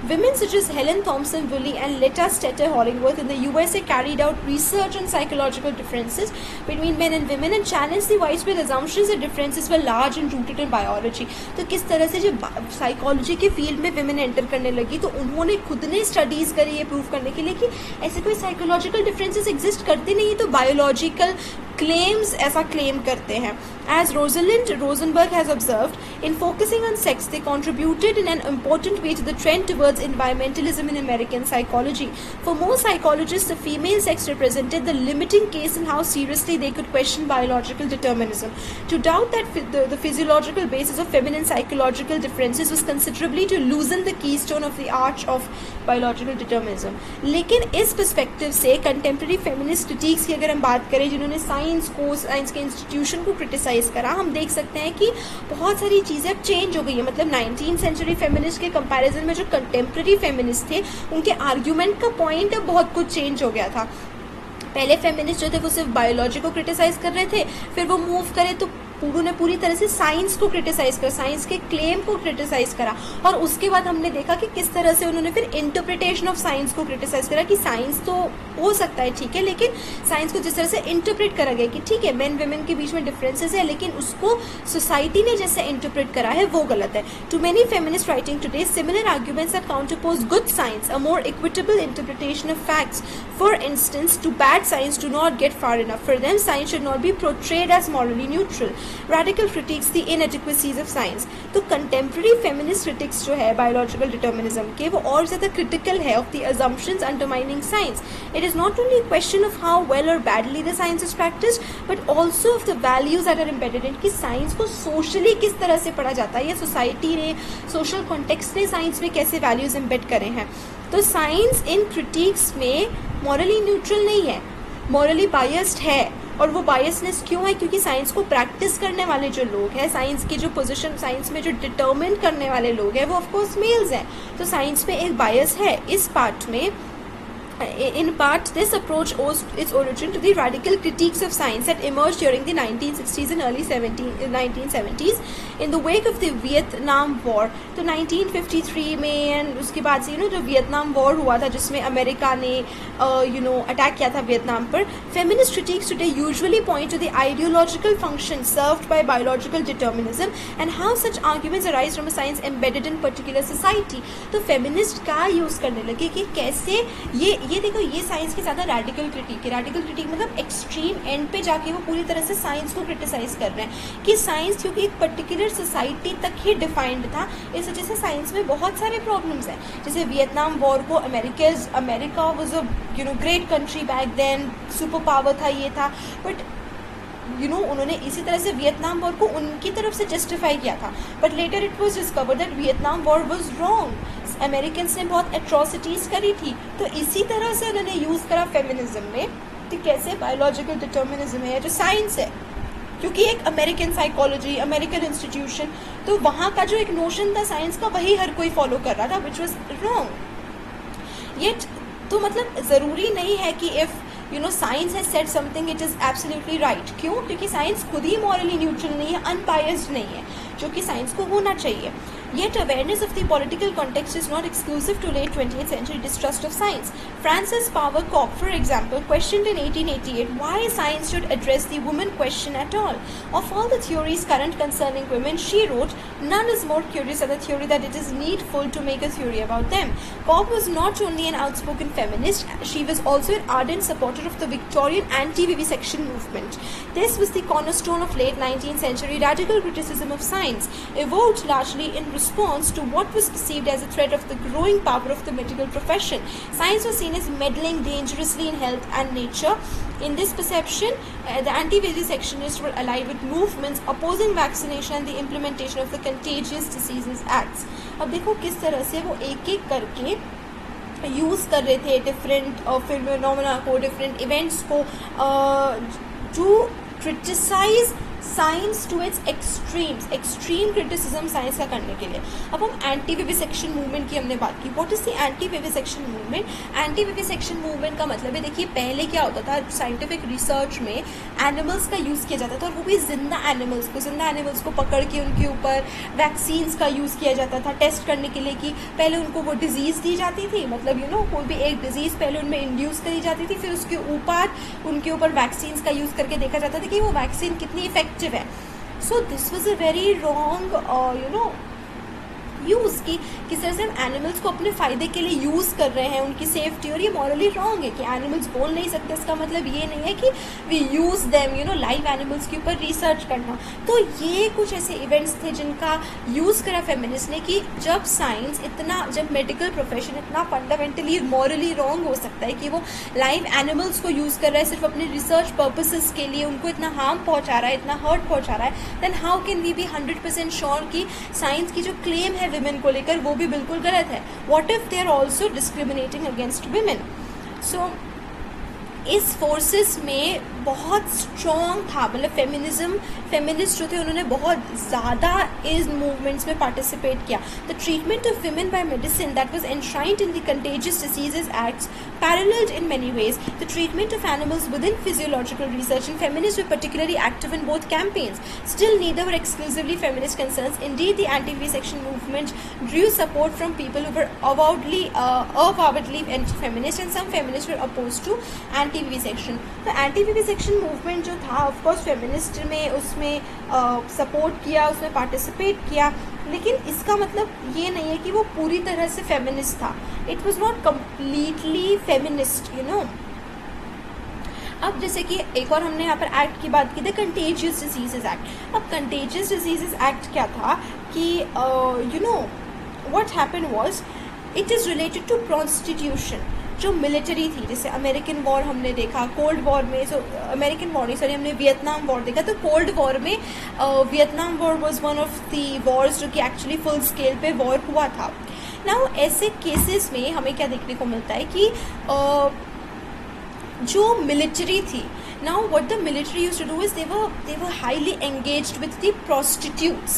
[SPEAKER 1] Women such as Helen Thompson Woolley and Letta Stetter Hollingworth in the USA carried out research on psychological differences between men and women and challenged the widespread assumptions that differences were large and rooted in biology। तो किस तरह से जब psychology के field में women enter करने लगी तो उन्होंने खुद ने स्टडीज़ करी ये प्रूव करने के लिए कि ऐसे कोई साइकोलॉजिकल डिफरेंसेस एग्जिस्ट करते नहीं, तो बायोलॉजिकल claims ऐसा claim करते हैं। As Rosalind Rosenberg has observed, in focusing on sex, they contributed in an important way to the trend towards environmentalism in American psychology. For most psychologists, the female sex represented the limiting case in how seriously they could question biological determinism. To doubt that the physiological basis of feminine psychological differences was considerably to loosen the keystone of the arch of biological determinism. लेकिन इस perspective से contemporary feminist critiques की अगर हम बात करें, जिन्होंने science के इंस्टीट्यूशन को क्रिटिसाइज करा, हम देख सकते हैं कि बहुत सारी चीज़ें अब चेंज हो गई है। मतलब 19th century फेमिनिस्ट के कंपैरिजन में जो कंटेम्प्रेरी फेमिनिस्ट थे उनके आर्ग्यूमेंट का पॉइंट अब बहुत कुछ चेंज हो गया था। पहले फेमिनिस्ट जो थे वो सिर्फ बायोलॉजी को क्रिटिसाइज कर रहे थे, फिर वो मूव करे तो उन्होंने पूरी तरह से साइंस को क्रिटिसाइज करा, साइंस के क्लेम को क्रिटिसाइज करा, और उसके बाद हमने देखा कि किस तरह से उन्होंने फिर इंटरप्रिटेशन ऑफ साइंस को क्रिटिसाइज करा कि साइंस तो हो सकता है ठीक है, लेकिन साइंस को जिस तरह से इंटरप्रेट करा गया कि ठीक है मेन वेमेन के बीच में डिफरेंसेस है, लेकिन उसको सोसाइटी ने जैसे इंटरप्रेट करा है वो गलत है। To many feminist writing today similar arguments are counterpose good science, a more equitable interpretation of facts. For instance, to bad science do not get far enough. For them science should not be portrayed as morally neutral. Radical critiques the inadequacies of science। तो contemporary feminist critics जो है biological determinism के, वो और ज़्यादा critical है of the assumptions undermining science। It is not only a question of how well or badly the science is practiced, but also of the values that are embedded in कि science को socially किस तरह से पढ़ा जाता है, या society ने social context ने science में कैसे values embed करे हैं। तो science इन critiques में morally neutral नहीं है, morally biased है। और वो बायसनेस क्यों है? क्योंकि साइंस को प्रैक्टिस करने वाले जो लोग हैं, साइंस की जो पोजीशन साइंस में जो डिटर्मिन करने वाले लोग हैं वो ऑफकोर्स मेल्स हैं, तो साइंस में एक बायस है। इस पार्ट में In part, this approach owes its origin to the radical critiques of science that emerged during the 1960s and early 1970s in the wake of the Vietnam War. तो 1953 में and उसके बाद से जो वियतनाम वॉर हुआ था जिसमें America ने अटैक किया था वियतनाम पर, feminist critiques today usually point to the ideological function served by biological determinism and how such arguments arise from a science embedded in particular society. तो feminist का use करने लगे कि कैसे ये देखो, ये साइंस की ज़्यादा रेडिकल क्रिटिक है. रेडिकल क्रिटिक मतलब एक्सट्रीम एंड पे जाके वो पूरी तरह से साइंस को क्रिटिसाइज कर रहे हैं कि साइंस क्योंकि एक पर्टिकुलर सोसाइटी तक ही डिफाइंड था, इस वजह से साइंस में बहुत सारे प्रॉब्लम्स हैं. जैसे वियतनाम वॉर को America was a great country back then, super power था, ये था, बट उन्होंने इसी तरह से वियतनाम वॉर को उनकी तरफ से जस्टिफाई किया था. But later it was discovered that Vietnam war was wrong. Americans ने बहुत एट्रोसिटीज़ करी थी. तो इसी तरह से उन्होंने यूज़ करा फेमिनिज्म में कि कैसे बायोलॉजिकल डिटर्मिनिज्म है जो साइंस है, क्योंकि एक अमेरिकन साइकोलॉजी, अमेरिकन इंस्टीट्यूशन, तो वहाँ का जो एक नोशन था साइंस का वही हर कोई फॉलो कर रहा था, विच वॉज रॉन्ग. ये तो मतलब ज़रूरी नहीं है कि if science has said something it is absolutely right. क्यों? क्योंकि साइंस खुद ही मॉरली न्यूट्रल नहीं है, अनबायस्ड नहीं है, जो कि साइंस को होना चाहिए. Yet awareness of the political context is not exclusive to late 20th century distrust of science. Frances Power Cobbe, for example, questioned in 1888 why science should address the woman question at all. Of all the theories current concerning women, she wrote, none is more curious than the theory that it is needful to make a theory about them. Cobbe was not only an outspoken feminist, she was also an ardent supporter of the Victorian anti-vivisection movement. This was the cornerstone of late 19th century radical criticism of science, evoked largely in response to what was perceived as a threat of the growing power of the medical profession. Science was seen as meddling dangerously in health and nature. In this perception, the anti-vivisectionists were allied with movements opposing vaccination and the implementation of the Contagious Diseases Acts. अब देखो किस तरह से वो एक एक करके use कर रहे थे डिफरेंट फिनोमेना को, डिफरेंट इवेंट्स को, to criticise science to its extremes. Extreme criticism science का करने के लिए. अब हम एंटी विविसेक्शन मूवमेंट की हमने बात की. What is the anti vivisection movement? Anti vivisection movement का मतलब है, देखिए पहले क्या होता था, साइंटिफिक रिसर्च में एनिमल्स का यूज़ किया जाता था, और वो भी जिंदा एनिमल्स को पकड़ के उनके ऊपर वैक्सीन्स का यूज़ किया जाता था टेस्ट करने के लिए, कि पहले उनको वो डिजीज़ दी जाती थी, मतलब कोई भी एक डिजीज़ पहले उनमें इंड्यूस करी जाती थी, फिर उसके उनके ऊपर वैक्सीन्स का यूज़ करके देखा जाता था कि वो वैक्सीन कितनी इफेक्टिव है. So this was a very wrong use की किस तरह से हम एनिमल्स को अपने फ़ायदे के लिए यूज़ कर रहे हैं, उनकी सेफ्टी, और ये मॉरली रॉन्ग है कि एनिमल्स बोल नहीं सकते. इसका मतलब ये नहीं है कि we use them live animals के ऊपर रिसर्च करना. तो ये कुछ ऐसे इवेंट्स थे जिनका यूज़ करा फेमिनिस्ट ने कि जब मेडिकल प्रोफेशन इतना फंडामेंटली मॉरली रॉन्ग हो सकता है कि वो लाइव एनिमल्स को यूज़ कर रहा है सिर्फ अपने रिसर्च पर्पसेस के लिए, उनको इतना हार्म पहुँचा रहा है, इतना हर्ट पहुँचा रहा है, then how can we be 100% sure कि साइंस की जो क्लेम है विमेन को लेकर वो भी बिल्कुल गलत है. What if they are also discriminating against women? So इस फोर्सेस में बहुत स्ट्रॉन्ग था, मतलब फेमिनिस्ट जो थे उन्होंने बहुत ज़्यादा इस मूवमेंट्स में पार्टिसिपेट किया. The treatment of women by medicine that was enshrined in the contagious diseases acts paralleled in many ways the treatment of animals within physiological research, and feminists were particularly active in both campaigns. Still, neither were exclusively feminist concerns. Indeed, the anti-vivisection movement drew support from people who were avowedly anti-feminist, and some feminists were opposed to anti-vivisection. The anti-vivisection movement जो था, of course, feminist में उसमें support किया, उसमें participate किया, लेकिन इसका मतलब ये नहीं है कि वो पूरी तरह से फेमिनिस्ट था. It was not completely feminist. अब जैसे कि एक और हमने यहाँ पर एक्ट की बात की थी, कंटेजियस डिजीजेज एक्ट. अब कंटेजियस डिजीजेज एक्ट क्या था कि what happened was it is related to prostitution. जो मिलिट्री थी, जैसे अमेरिकन वॉर हमने देखा, कोल्ड वॉर में हमने वियतनाम वॉर देखा. तो कोल्ड वॉर में Vietnam war was one of the Wars जो कि एक्चुअली फुल स्केल पे वॉर हुआ था. नाउ ऐसे केसेस में हमें क्या देखने को मिलता है कि जो मिलिट्री थी, now what the military used to do is they were highly engaged with the prostitutes.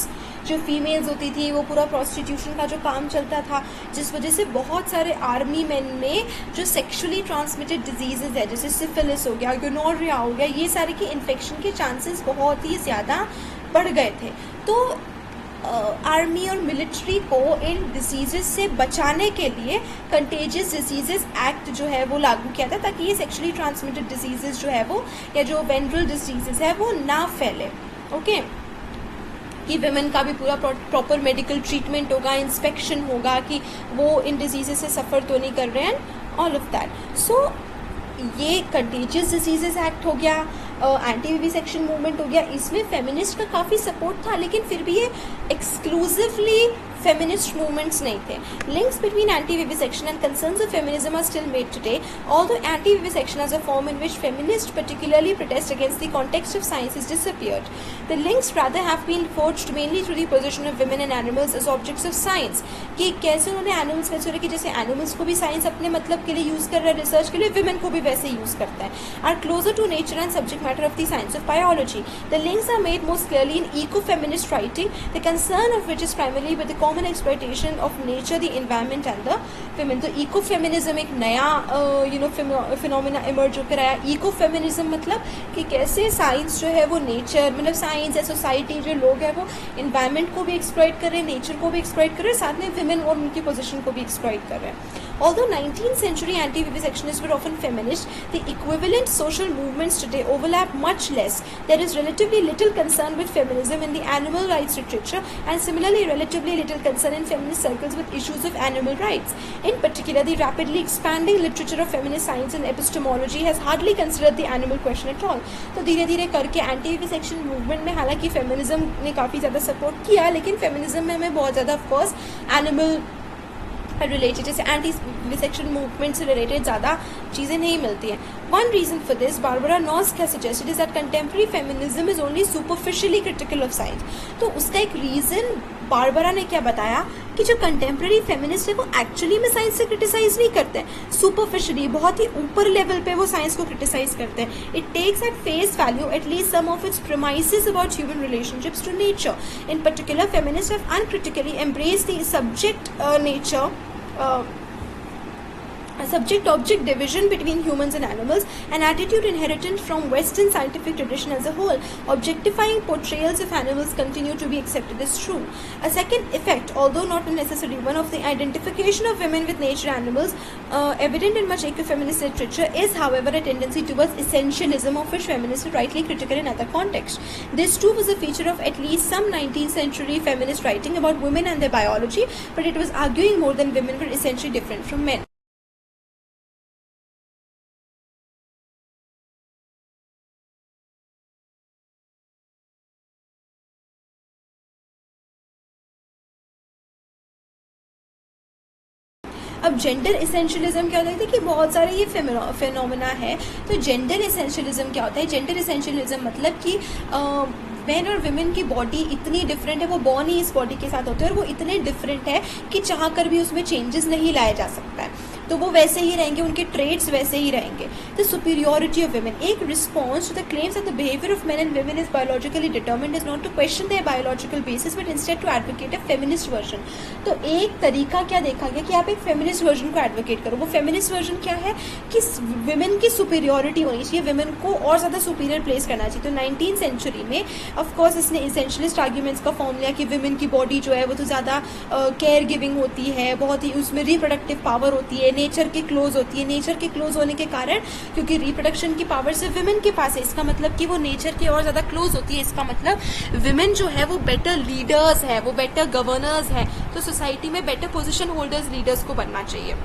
[SPEAKER 1] जो फीमेल्स होती थी वो पूरा प्रोस्टिट्यूशन का जो काम चलता था, जिस वजह से बहुत सारे आर्मी मैन में जो सेक्सुअली ट्रांसमिटेड डिजीजेज है जैसे सिफिलिस हो गया, गोनोरिया हो गया, ये सारे के इन्फेक्शन के चांसेस बहुत ही ज़्यादा बढ़ गए थे। तो आर्मी और मिलिट्री को इन डिजीज़ेस से बचाने के लिए कंटेजियस डिजीज़ेस एक्ट जो है वो लागू किया था, ताकि ये सेक्सुअली ट्रांसमिटेड डिजीज़ेस जो है वो या जो वेनरल डिजीज़ेस है वो ना फैले। ओके, कि विमेन का भी पूरा प्रॉपर मेडिकल ट्रीटमेंट होगा, इंस्पेक्शन होगा कि वो इन डिजीज़ेस से सफ़र तो नहीं कर रहे हैं, ऑल ऑफ दैट। सो ये कंटेजियस डिजीज़ेस एक्ट हो गया, एंटी विविसेक्शन मूवमेंट हो गया, इसमें फेमिनिस्ट का काफ़ी सपोर्ट था, लेकिन फिर भी ये एक्सक्लूसिवली feminist movements नहीं थे। Links between anti-vivisection and concerns of feminism are still made today, although anti-vivisection as a form in which feminists particularly protest against the context of science has disappeared. The links rather have been forged mainly through the position of women and animals as objects of science, कि कैसे उन्होंने animals का चोरी कि जैसे animals को भी science अपने मतलब के लिए यूज़ कर रहा है, रिसर्च के लिए, विमेन को भी वैसे यूज़ करता है, are closer to nature and subject matter of the science of biology. The links are made most clearly in ecofeminist writing, the concern of which is primarily with the common exploitation of nature, the environment and the women. तो eco feminism एक नया phenomena emerge होकर आया। Eco feminism मतलब कि कैसे science जो है वो नेचर, मतलब साइंस या सोसाइटी जो लोग हैं वो एनवायरनमेंट को भी एक्सप्लॉइट कर रहे हैं, नेचर को भी एक्सप्लॉइट कर रहे हैं, साथ में विमेन और उनकी पोजीशन को भी एक्सप्लॉइट कर रहे हैं। Although 19th century anti-vivisectionists were often feminist, the equivalent social movements today overlap much less. There is relatively little concern with feminism in the animal rights literature, and similarly relatively little concern in feminist circles with issues of animal rights. In particular, the rapidly expanding literature of feminist science and epistemology has hardly considered the animal question at all. तो धीरे धीरे करके anti-vivisection movement में हालांकि feminism ने काफ़ी ज़्यादा support किया, लेकिन feminism में हमें बहुत ज़्यादा of course animal रिलेटेड जैसे एंटी विविसेक्शन मूवमेंट से रिलेटेड ज़्यादा चीज़ें नहीं मिलती हैं। One reason for this, Barbara NOS has suggested is that contemporary feminism is only superficially critical of science. तो उसका एक रीज़न बारबरा ने क्या बताया कि जो कंटेम्प्रेरी फेमिनिस्ट है वो एक्चुअली में साइंस से क्रिटिसाइज नहीं करते हैं, सुपरफिशली बहुत ही ऊपर लेवल पे वो साइंस को क्रिटिसाइज करते हैं। It takes at face value at least some of its premises about human relationships to nature. In particular feminist have uncritically embraced the subject nature subject-object division between humans and animals, an attitude inherited from Western scientific tradition as a whole. Objectifying portrayals of animals continue to be accepted as true. A second effect, although not a necessary one, of the identification of women with nature animals, evident in much ecofeminist literature, is however a tendency towards essentialism, of which feminists are rightly critical in other contexts. This too was a feature of at least some 19th century feminist writing about women and their biology, but it was arguing more than women were essentially different from men. अब gender इसेंशियलिज्म क्या होता है कि बहुत सारे ये phenomena है। तो जेंडर इसेंशियलिज्म क्या होता है? जेंडर इसेंशियलिज्म मतलब कि मेन और विमेन की बॉडी इतनी डिफरेंट है, वो बॉर्न ही इस बॉडी के साथ होते हैं और वो इतने डिफरेंट है कि चाह कर भी उसमें चेंजेस नहीं लाया जा सकता है, तो वो वैसे ही रहेंगे, उनके ट्रेड्स वैसे ही रहेंगे। द सुपीरियोरिटी ऑफ विमेन, एक response to the claims that the behaviour of men and women is biologically determined is not to question their biological basis but instead to advocate a feminist version. तो एक तरीका क्या देखा गया कि आप एक फेमिनिस्ट वर्जन को एडवोकेट करो। वो फेमिनिस्ट वर्जन क्या है कि विमेन की सुपीरियोरिटी होनी चाहिए, विमेन को और ज़्यादा सुपीरियर प्लेस करना चाहिए। तो 19th सेंचुरी में ऑफकोर्स इसने इसेंशियलिस्ट आर्ग्यूमेंट्स का फॉर्म लिया कि विमेन की बॉडी जो है वो तो ज़्यादा केयर गिविंग होती है, बहुत ही उसमें रिप्रोडक्टिव पावर होती है, नेचर के क्लोज होती है। नेचर के क्लोज होने के कारण, क्योंकि रिप्रोडक्शन की पावर सिर्फ विमेन के पास है, इसका मतलब कि वो नेचर के और ज़्यादा क्लोज होती है। इसका मतलब विमेन जो है वो बेटर लीडर्स है, वो बेटर गवर्नर्स है, तो सोसाइटी में बेटर पोजीशन होल्डर्स लीडर्स को बनना चाहिए।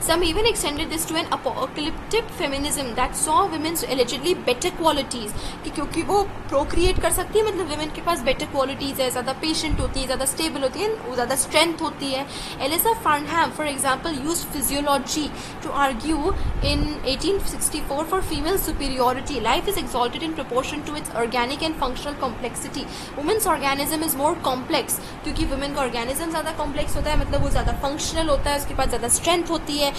[SPEAKER 1] Some even extended this to an apocalyptic feminism that saw women's allegedly better qualities, कि क्योंकि वो procreate कर सकती है, मतलब women के पास better qualities है, ज़्यादा patient होती है, ज़्यादा stable होती है, ज़्यादा strength होती है। Eliza Farnham, for example, used physiology to argue in 1864 for female superiority. Life is exalted in proportion to its organic and functional complexity. Women's organism is more complex, क्योंकि women का organism ज़्यादा complex होता है, मतलब वो ज़्यादा functional होता है, उसके पास ज़्यादा strength होती है,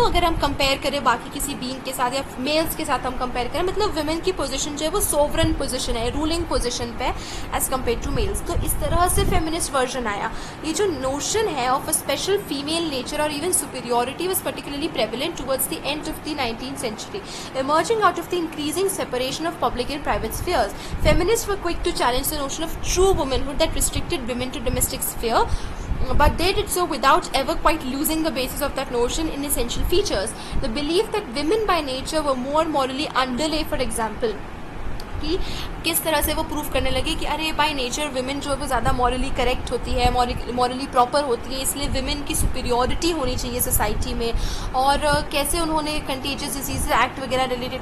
[SPEAKER 1] अगर हम कंपेयर करें बाकी किसी बीइंग के साथ या मेल्स के साथ हम कंपेयर करें, मतलब वुमेन की पोजीशन जो है वो सोवरन पोजीशन है, रूलिंग पोजीशन पे एज कम्पेयर टू मेल्स। तो इस तरह से फेमिनिस्ट वर्जन आया। ये जो नोशन है of a special female nature और even superiority was particularly prevalent towards the end of the 19th century, emerging out of the increasing separation of public and private spheres. Feminists were quick to challenge the notion of true womanhood that restricted women to domestic sphere, but they did so without ever quite losing the basis of that notion in essential features. The belief that women by nature were more morally underlay, for example, कि किस तरह से वो prove करने लगे कि अरे by nature women जो है वो ज़्यादा मॉरली करेक्ट होती है, मॉरली प्रॉपर होती है, इसलिए विमेन की सुपीरियोरिटी होनी चाहिए सोसाइटी में। और कैसे उन्होंने कंटेजियस डिजीज एक्ट वगैरह रिलेटेड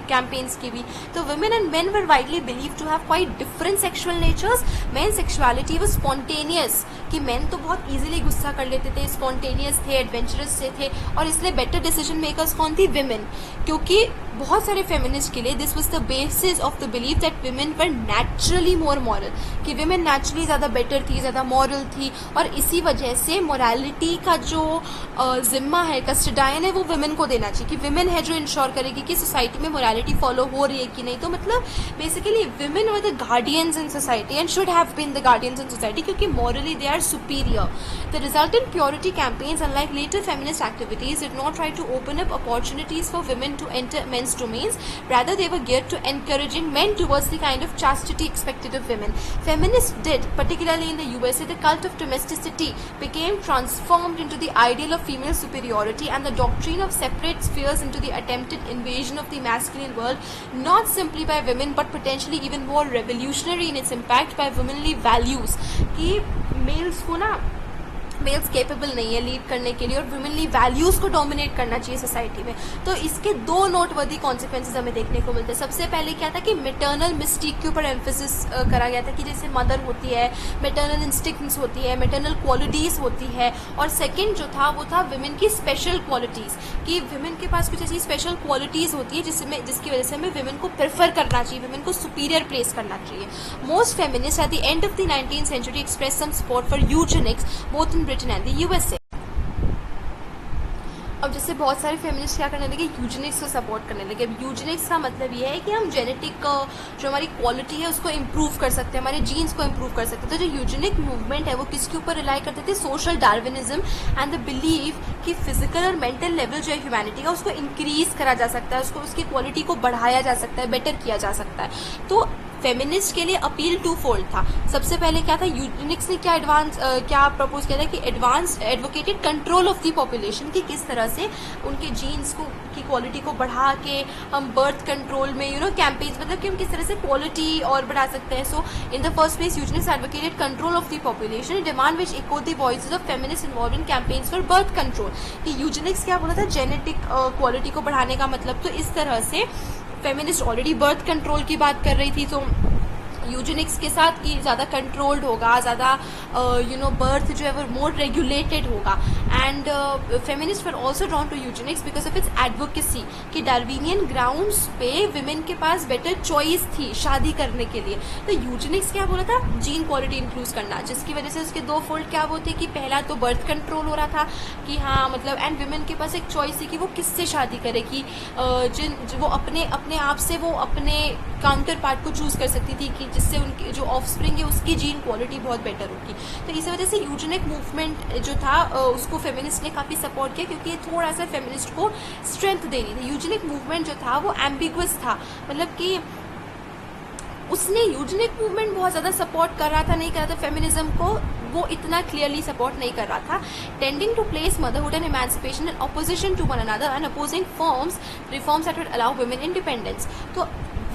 [SPEAKER 1] कैंपेन्स की भी। तो women and men were widely believe to have quite different sexual natures. Men sexuality was spontaneous, कि मेन तो बहुत ईजिली गुस्सा कर लेते थे, स्पॉन्टेनियस थे, एडवेंचरस से थे, और इसलिए बेटर डिसीजन मेकर्स कौन थी? विमेन। क्योंकि बहुत सारे फेमिनिस्ट के लिए this was the basis of the believe that women were naturally more moral, कि विमेन नेचुरली ज़्यादा बेटर थी, ज़्यादा मॉरल थी, और इसी वजह से मोरालिटी का जो जिम्मा है, कस्टडायन है, वो विमेन को देना चाहिए, कि विमेन है जो इंश्योर करेगी कि सोसाइटी में मोरालिटी फॉलो हो रही है कि नहीं। तो मतलब basically women were the guardians in society and should have been the guardians in society, क्योंकि morally they are superior. The resultant purity campaigns, unlike later feminist activities, did not try to open up opportunities for women to enter men's domains. Rather, they were geared to encouraging men towards the kind of chastity expected of women. Feminists did, particularly in the USA, the cult of domesticity became transformed into the ideal of female superiority and the doctrine of separate spheres into the attempted invasion of the masculine world, not simply by women but potentially even more revolutionary in its impact by womanly values. कि males को ना mails capable नहीं है lead करने के लिए, और वुमेनली values को डोमिनेट करना चाहिए सोसाइटी में। तो इसके दो नोटवर्दी कॉन्सिक्वेंसेज हमें देखने को मिलते हैं। सबसे पहले क्या था कि मेटर्नल मिस्टीक के ऊपर एम्फेसिस करा गया था, कि जैसे मदर होती है, मेटर्नल इंस्टिंक्ट्स होती है, मेटर्नल क्वालिटीज़ होती है। और सेकेंड जो था वो था विमेन की स्पेशल क्वालिटीज़, कि विमेन के पास कुछ ऐसी स्पेशल क्वालिटीज़ होती है जिसकी वजह से हमें विमेन को प्रेफर करना चाहिए, विमेन को सुपीरियर प्लेस करना चाहिए। Most feminist at the end of the 19th century expressed some support for eugenics both in Britain and the USA. अब जैसे बहुत सारे फेमिनिस्ट क्या करने लगे, यूजेनिक्स को सपोर्ट करने लगे। अब यूजेनिक्स का मतलब ये है कि हम जेनेटिक जो हमारी क्वालिटी है उसको इम्प्रूव कर सकते हैं, हमारे जीन्स को इम्प्रूव कर सकते हैं। तो जो यूजेनिक मूवमेंट है वो किसके ऊपर रिलाई करते थे? Social Darwinism and the believe कि फिजिकल और मेंटल लेवल जो है ह्यूमैनिटी का उसको इंक्रीज करा जा सकता है, उसको उसकी क्वालिटी को बढ़ाया जा सकता है, बेटर किया जा सकता है। तो फेमिनिस्ट के लिए अपील टू फोल्ड था। सबसे पहले क्या था, यूजेनिक्स ने क्या प्रपोज किया था कि advance advocated control of the population, की किस तरह से उनके जीन्स को की क्वालिटी को बढ़ा के हम बर्थ कंट्रोल में कैंपेन्स, मतलब कि हम किस तरह से क्वालिटी और बढ़ा सकते हैं। So in the first place eugenics advocated control of the population, demand which echo the voices of feminist involve in campaigns for birth control. कि यूजेनिक्स क्या बोला था? जेनेटिक क्वालिटी को बढ़ाने का मतलब। तो इस तरह से फेमिनिस्ट ऑलरेडी बर्थ कंट्रोल की बात कर रही थी, तो यूजेनिक्स के साथ कि ज़्यादा कंट्रोल्ड होगा, ज़्यादा बर्थ जो है वो मोर रेगुलेटेड होगा। And feminist were also drawn to eugenics because of its advocacy, कि डार्विनियन ग्राउंड्स पे विमेन के पास बेटर चॉइस थी शादी करने के लिए। तो यूजेनिक्स क्या बोला था? जीन क्वालिटी इंक्लूड करना, जिसकी वजह से उसके दो फोल्ड क्या वो थे कि पहला तो बर्थ कंट्रोल हो रहा था कि हाँ मतलब, एंड विमेन के पास एक चॉइस थी कि वो किससे शादी करे, कि वो अपने आप से वो अपने काउंटर पार्ट को चूज़ कर सकती थी कि जिससे उनकी जो ऑफस्प्रिंग है उसकी जीन क्वालिटी बहुत बेटर होगी। तो इस वजह से यूजेनिक मूवमेंट जो था उसको फेमिनिस्ट ने काफ़ी सपोर्ट किया, क्योंकि ये थोड़ा सा फेमिनिस्ट को स्ट्रेंथ दे रही थी। यूजेनिक मूवमेंट जो था वो एम्बिगुअस था, मतलब कि उसने यूजेनिक मूवमेंट बहुत ज़्यादा सपोर्ट कर रहा था, नहीं कर रहा था फेमिनिज्म को, वो इतना क्लियरली सपोर्ट नहीं कर रहा था। Tending to place motherhood and emancipation in opposition to one another and opposing reforms that would allow women independence. तो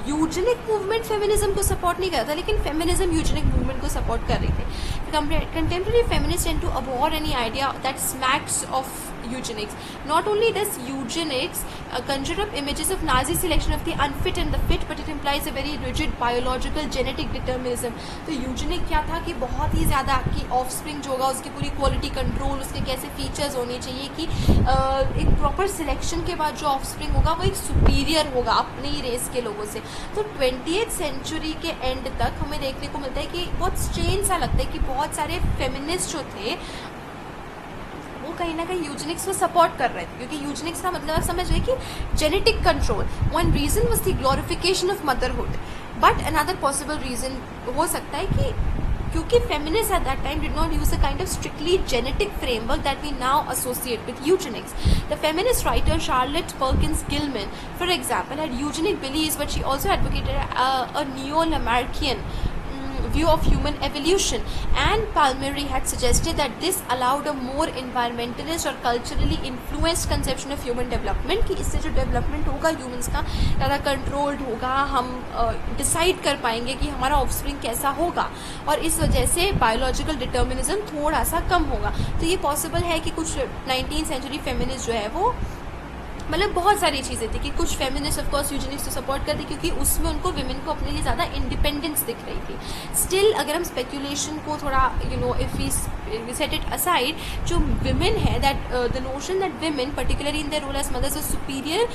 [SPEAKER 1] यूजेनिक मूवमेंट फेमिनिज्म को सपोर्ट नहीं कर रहा था, लेकिन फेमिनिज्म यूजेनिक मूवमेंट को सपोर्ट कर रही थी। Contemporary feminists tend to abhor any idea that smacks of eugenics. Not only does eugenics conjure up images of Nazi selection of the unfit and the fit, but it implies a very rigid biological genetic determinism. तो eugenic क्या था कि बहुत ही ज़्यादा कि offspring जो होगा उसकी पूरी क्वालिटी कंट्रोल, उसके कैसे फीचर्स होने चाहिए कि एक प्रॉपर सिलेक्शन के बाद जो ऑफस्प्रिंग होगा वो एक सुपीरियर होगा अपने ही रेस के लोगों से। तो 20th सेंचुरी के एंड तक हमें देखने को मिलता है कि बहुत स्ट्रेन सा लगता है कि बहुत सारे फेमिनिस्ट जो थे वो वो कहीं ना कहीं यूजेनिक्स को सपोर्ट कर रहे थे, क्योंकि यूजेनिक्स का मतलब आप समझ रहे कि genetic control. One reason was the glorification of motherhood, but another possible reason हो सकता है कि क्योंकि feminists at that time did not use a kind of strictly genetic framework that we now associate with eugenics. The feminist writer Charlotte Perkins Gilman, for example, had eugenic beliefs, but she also advocated a neo-Lamarckian view of human evolution, and Palmieri had suggested that this allowed a more environmentalist और culturally influenced conception of human development, कि इससे जो development होगा humans का ज़्यादा controlled होगा, हम decide कर पाएंगे कि हमारा offspring कैसा होगा, और इस वजह से biological determinism थोड़ा सा कम होगा। तो ये possible है कि कुछ 19th century feminist जो है वो मतलब बहुत सारी चीज़ें थी कि कुछ फेमिनिस्ट ऑफ कोर्स यूजेनिक्स को सपोर्ट करती, क्योंकि उसमें उनको विमेन को अपने लिए ज़्यादा इंडिपेंडेंस दिख रही थी। स्टिल अगर हम स्पेकुलेशन को थोड़ा if we set it aside, जो विमेन है that the notion that women particularly in their role as mothers is superior,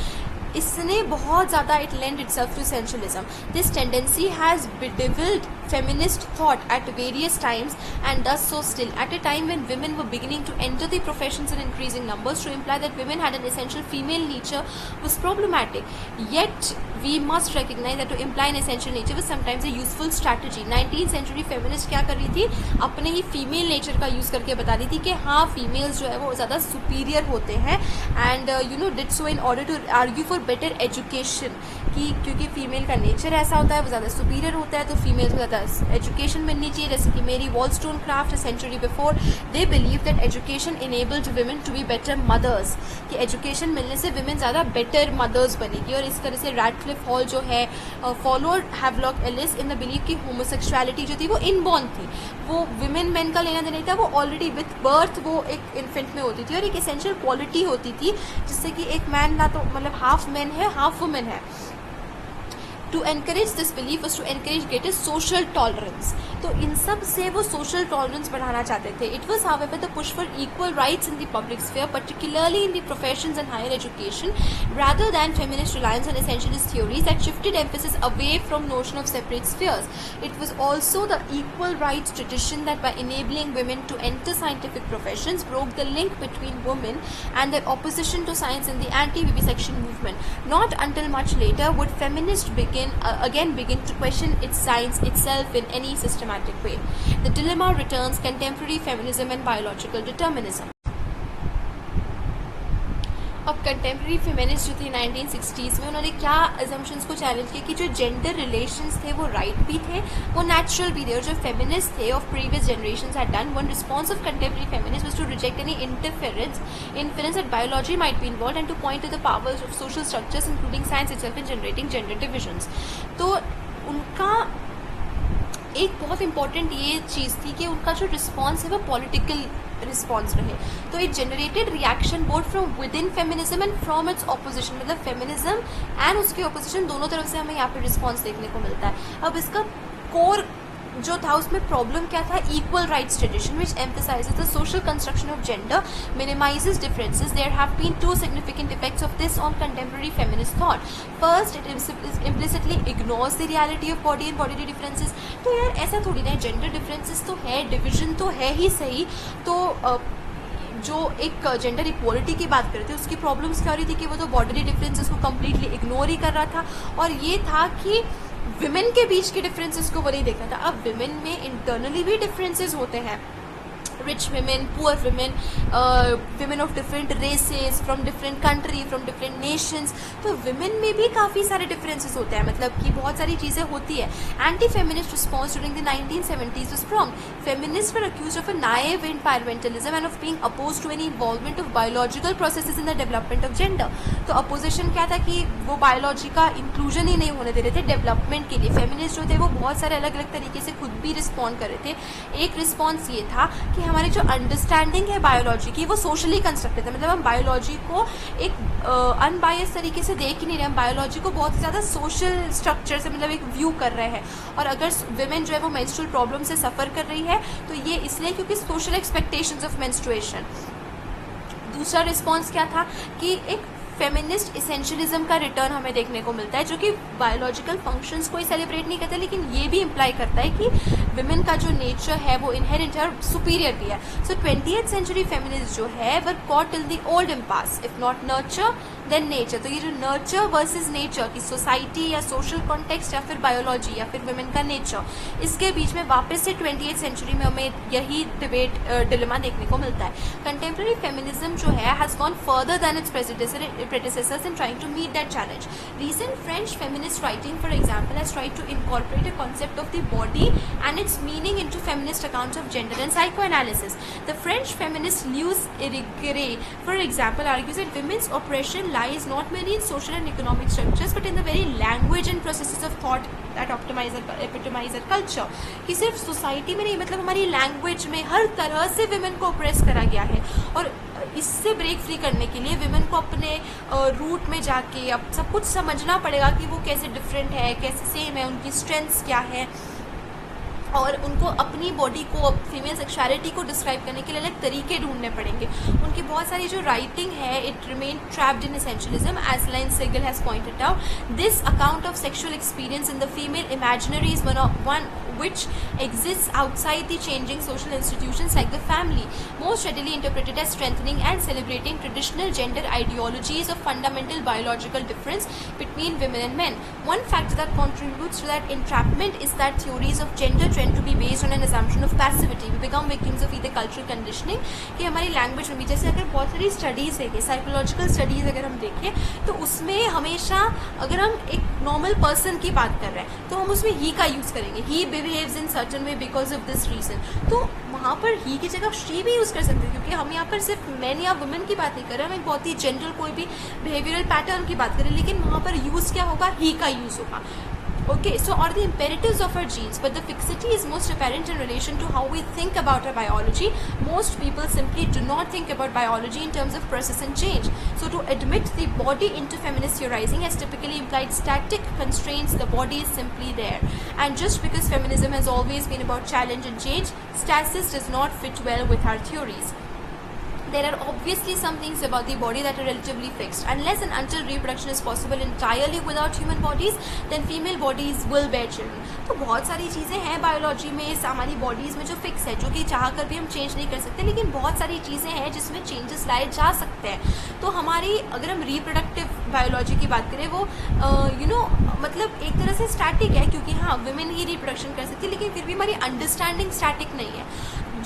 [SPEAKER 1] इसने बहुत ज़्यादा it lend itself to essentialism. This tendency has bedevilled feminist thought at various times and does so still at a time when women were beginning to enter the professions in increasing numbers. To imply that women had an essential female nature was problematic, yet we must recognize that to imply an essential nature was sometimes a useful strategy. 19th century feminist क्या कर रही थी, अपने ही female nature का use करके बता रही थी कि हाँ फीमेल्स जो है वो ज़्यादा सुपीरियर होते हैं, and did so in order to argue for better education, कि क्योंकि फीमेल का नेचर ऐसा होता है, वो ज़्यादा सुपीरियर होता है, तो फीमेल्स को ज़्यादा एजुकेशन मिलनी चाहिए। जैसे कि Mary Wollstonecraft century before, they believe that education enabled women to be better mothers, कि एजुकेशन मिलने से वुमेन ज़्यादा बेटर मदर्स बनेगी। और इस तरह से रैडक्लिफ हॉल जो है followed Havelock Ellis in the believe कि होमोसेक्सुअलिटी जो थी वो इनबॉर्न थी, वो वुमेन मैन का लेना देना नहीं था, वो ऑलरेडी विथ बर्थ वो एक इन्फेंट में होती थी और एक एसेंशियल क्वालिटी होती थी, जिससे कि एक मैन ना तो मतलब हाफ मैन है हाफ वुमेन है। To encourage this belief was to encourage greater social tolerance. तो इन सब से वो social tolerance बढ़ाना चाहते थे. It was however the push for equal rights in the public sphere, particularly in the professions and higher education, rather than feminist reliance on essentialist theories that shifted emphasis away from notion of separate spheres. It was also the equal rights tradition that by enabling women to enter scientific professions broke the link between women and their opposition to science in the anti-vivisection movement. Not until much later would feminists again begin to question its science itself in any systematic way. The dilemma returns contemporary feminism and biological determinism. अब contemporary feminist जो थी 1960s में, उन्होंने क्या assumptions को challenge किया कि जो जेंडर रिलेशंस थे वो राइट भी थे, वो नेचुरल भी थे, और जो फेमिनिस्ट थे of previous generations had done, one response of contemporary feminist was to reject any interference that biology might be involved and to point to the powers of social structures including science itself in generating gender divisions. तो उनका एक बहुत important ये चीज़ थी कि उनका जो response है वो पॉलिटिकल रिस्पॉन्स रहे, तो it generated reaction both from with in feminism and from its opposition, मतलब फेमिनिज्म एंड उसके ऑपोजिशन दोनों तरफ से हमें यहाँ पे रिस्पॉन्स देखने को मिलता है। अब इसका कोर जो था उसमें प्रॉब्लम क्या था, equal rights tradition which emphasises the social construction of gender, minimises differences. There have been two significant effects of this on contemporary feminist thought. First, it implicitly ignores the reality of body and body differences. तो यार ऐसा थोड़ी ना है, gender differences तो है, division तो है ही सही, तो जो एक जेंडर इक्वालिटी की बात करते हैं उसकी प्रॉब्लम्स क्या हो रही थी कि वो तो बॉडी डिफरेंसेस को कम्प्लीटली इग्नोर ही कर रहा था, और ये था कि विमेन के बीच के डिफरेंसेस को वो नहीं देखा था। अब विमेन में इंटरनली भी डिफरेंसेस होते हैं, rich women, poor women, women of different races, from different country, from different nations, तो women में भी काफ़ी सारे differences होते हैं, मतलब कि बहुत सारी चीज़ें होती है। Anti-feminist response during the 1970s was prompt. Feminists were accused of a naive environmentalism and of being opposed to any involvement of biological processes in the development of gender. तो opposition क्या था कि वो biology का inclusion ही नहीं होने दे रहे थे डेवलपमेंट के लिए। feminist जो थे वो बहुत सारे अलग अलग तरीके से खुद भी रिस्पॉन्ड कर रहे थे। एक रिस्पॉन्स ये था कि हमारी जो अंडरस्टैंडिंग है बायोलॉजी की वो सोशली कंस्ट्रक्टेड है, मतलब हम बायोलॉजी को एक अनबायस तरीके से देख ही नहीं रहे, हम बायोलॉजी को बहुत ज़्यादा सोशल स्ट्रक्चर से मतलब एक व्यू कर रहे हैं। और अगर विमेन जो है वो मेंस्ट्रुअल प्रॉब्लम से सफ़र कर रही है तो ये इसलिए क्योंकि सोशल एक्सपेक्टेशंस ऑफ मेंस्ट्रुएशन। दूसरा रिस्पॉन्स क्या था कि एक फेमिनिस्ट इसेंशियलिज्म का रिटर्न हमें देखने को मिलता है, जो कि बायोलॉजिकल फंक्शंस को ही सेलिब्रेट नहीं करता, लेकिन ये भी इम्प्लाई करता है कि विमेन का जो नेचर है वो इनहेरेंट है और सुपीरियर भी है. सो 20th सेंचुरी फेमिनिस्ट जो है were caught till the old impasse, if not nurture then nature. तो ये जो नर्चर वर्सेस नेचर की सोसाइटी या सोशल कॉन्टेक्स्ट या फिर बायोलॉजी या फिर विमेन का नेचर, इसके बीच में वापस से 20th सेंचुरी में हमें यही डिबेट डिलेमा देखने को मिलता है. कंटेम्प्रेरी फेमिनिज्म जो है has gone further than its predecessors in trying to meet that challenge. Recent French feminist writing, for example, has tried to incorporate a concept of the body and its meaning into feminist accounts of gender and psychoanalysis. The French feminist Louise Irigaray, for example, argues that women's oppression lies not merely in social and economic structures but in the very language and processes of thought that epitomize our culture. कि सिर्फ society में नहीं, मतलब हमारी language में हर तरह से women को ऑप्रेस करा गया है, और इससे ब्रेक फ्री करने के लिए विमेन को अपने रूट में जाके अब सब कुछ समझना पड़ेगा कि वो कैसे डिफरेंट है, कैसे सेम है, उनकी स्ट्रेंथ्स क्या है, और उनको अपनी बॉडी को, फीमेल सेक्सुअलिटी को डिस्क्राइब करने के लिए अलग तरीके ढूंढने पड़ेंगे. उनकी बहुत सारी जो राइटिंग है it remain trapped in essentialism, as Lynne Segal has pointed out. This account of sexual experience in the female imaginary is one which exists outside the changing social institutions like the family, most readily interpreted as strengthening and celebrating traditional gender ideologies of fundamental biological difference between women and men. One factor that contributes to that entrapment is that theories of gender tend to be based on an assumption of passivity. We become victims of either cultural conditioning, कि हमारी language में भी, जैसे अगर बहुत सारी studies है, psychological studies अगर हम देखें तो उसमें हमेशा अगर हम एक नॉर्मल पर्सन की बात कर रहे हैं तो हम उसमें ही का यूज़ करेंगे, he behaves in certain way because of this reason. तो वहाँ पर ही की जगह शी भी यूज़ कर सकते हैं, क्योंकि हम यहाँ पर सिर्फ मैन या वुमेन की बात नहीं कर रहे, हम एक बहुत ही जनरल कोई भी बिहेवियरल पैटर्न की बात करें, लेकिन वहाँ पर यूज़ क्या होगा, ही का यूज़ होगा. Okay, so are the imperatives of our genes, but the fixity is most apparent in relation to how we think about our biology. Most people simply do not think about biology in terms of process and change. So to admit the body into feminist theorizing has typically implied static constraints. The body is simply there. And just because feminism has always been about challenge and change, stasis does not fit well with our theories. There are obviously some things about the body that are relatively fixed. Unless and until reproduction is possible entirely without human bodies, then female bodies will bear children. तो बहुत सारी चीज़ें हैं biology में, हमारी bodies में जो fix है, जो कि चाह कर भी हम चेंज नहीं कर सकते, लेकिन बहुत सारी चीज़ें हैं जिसमें चेंजेस लाए जा सकते हैं. तो हमारी अगर हम रिप्रोडक्टिव बायोलॉजी की बात करें, वो मतलब एक तरह से स्टैटिक है, क्योंकि हाँ वुमेन ही रिप्रोडक्शन कर सकती है, लेकिन फिर भी हमारी अंडरस्टैंडिंग स्टैटिक नहीं है.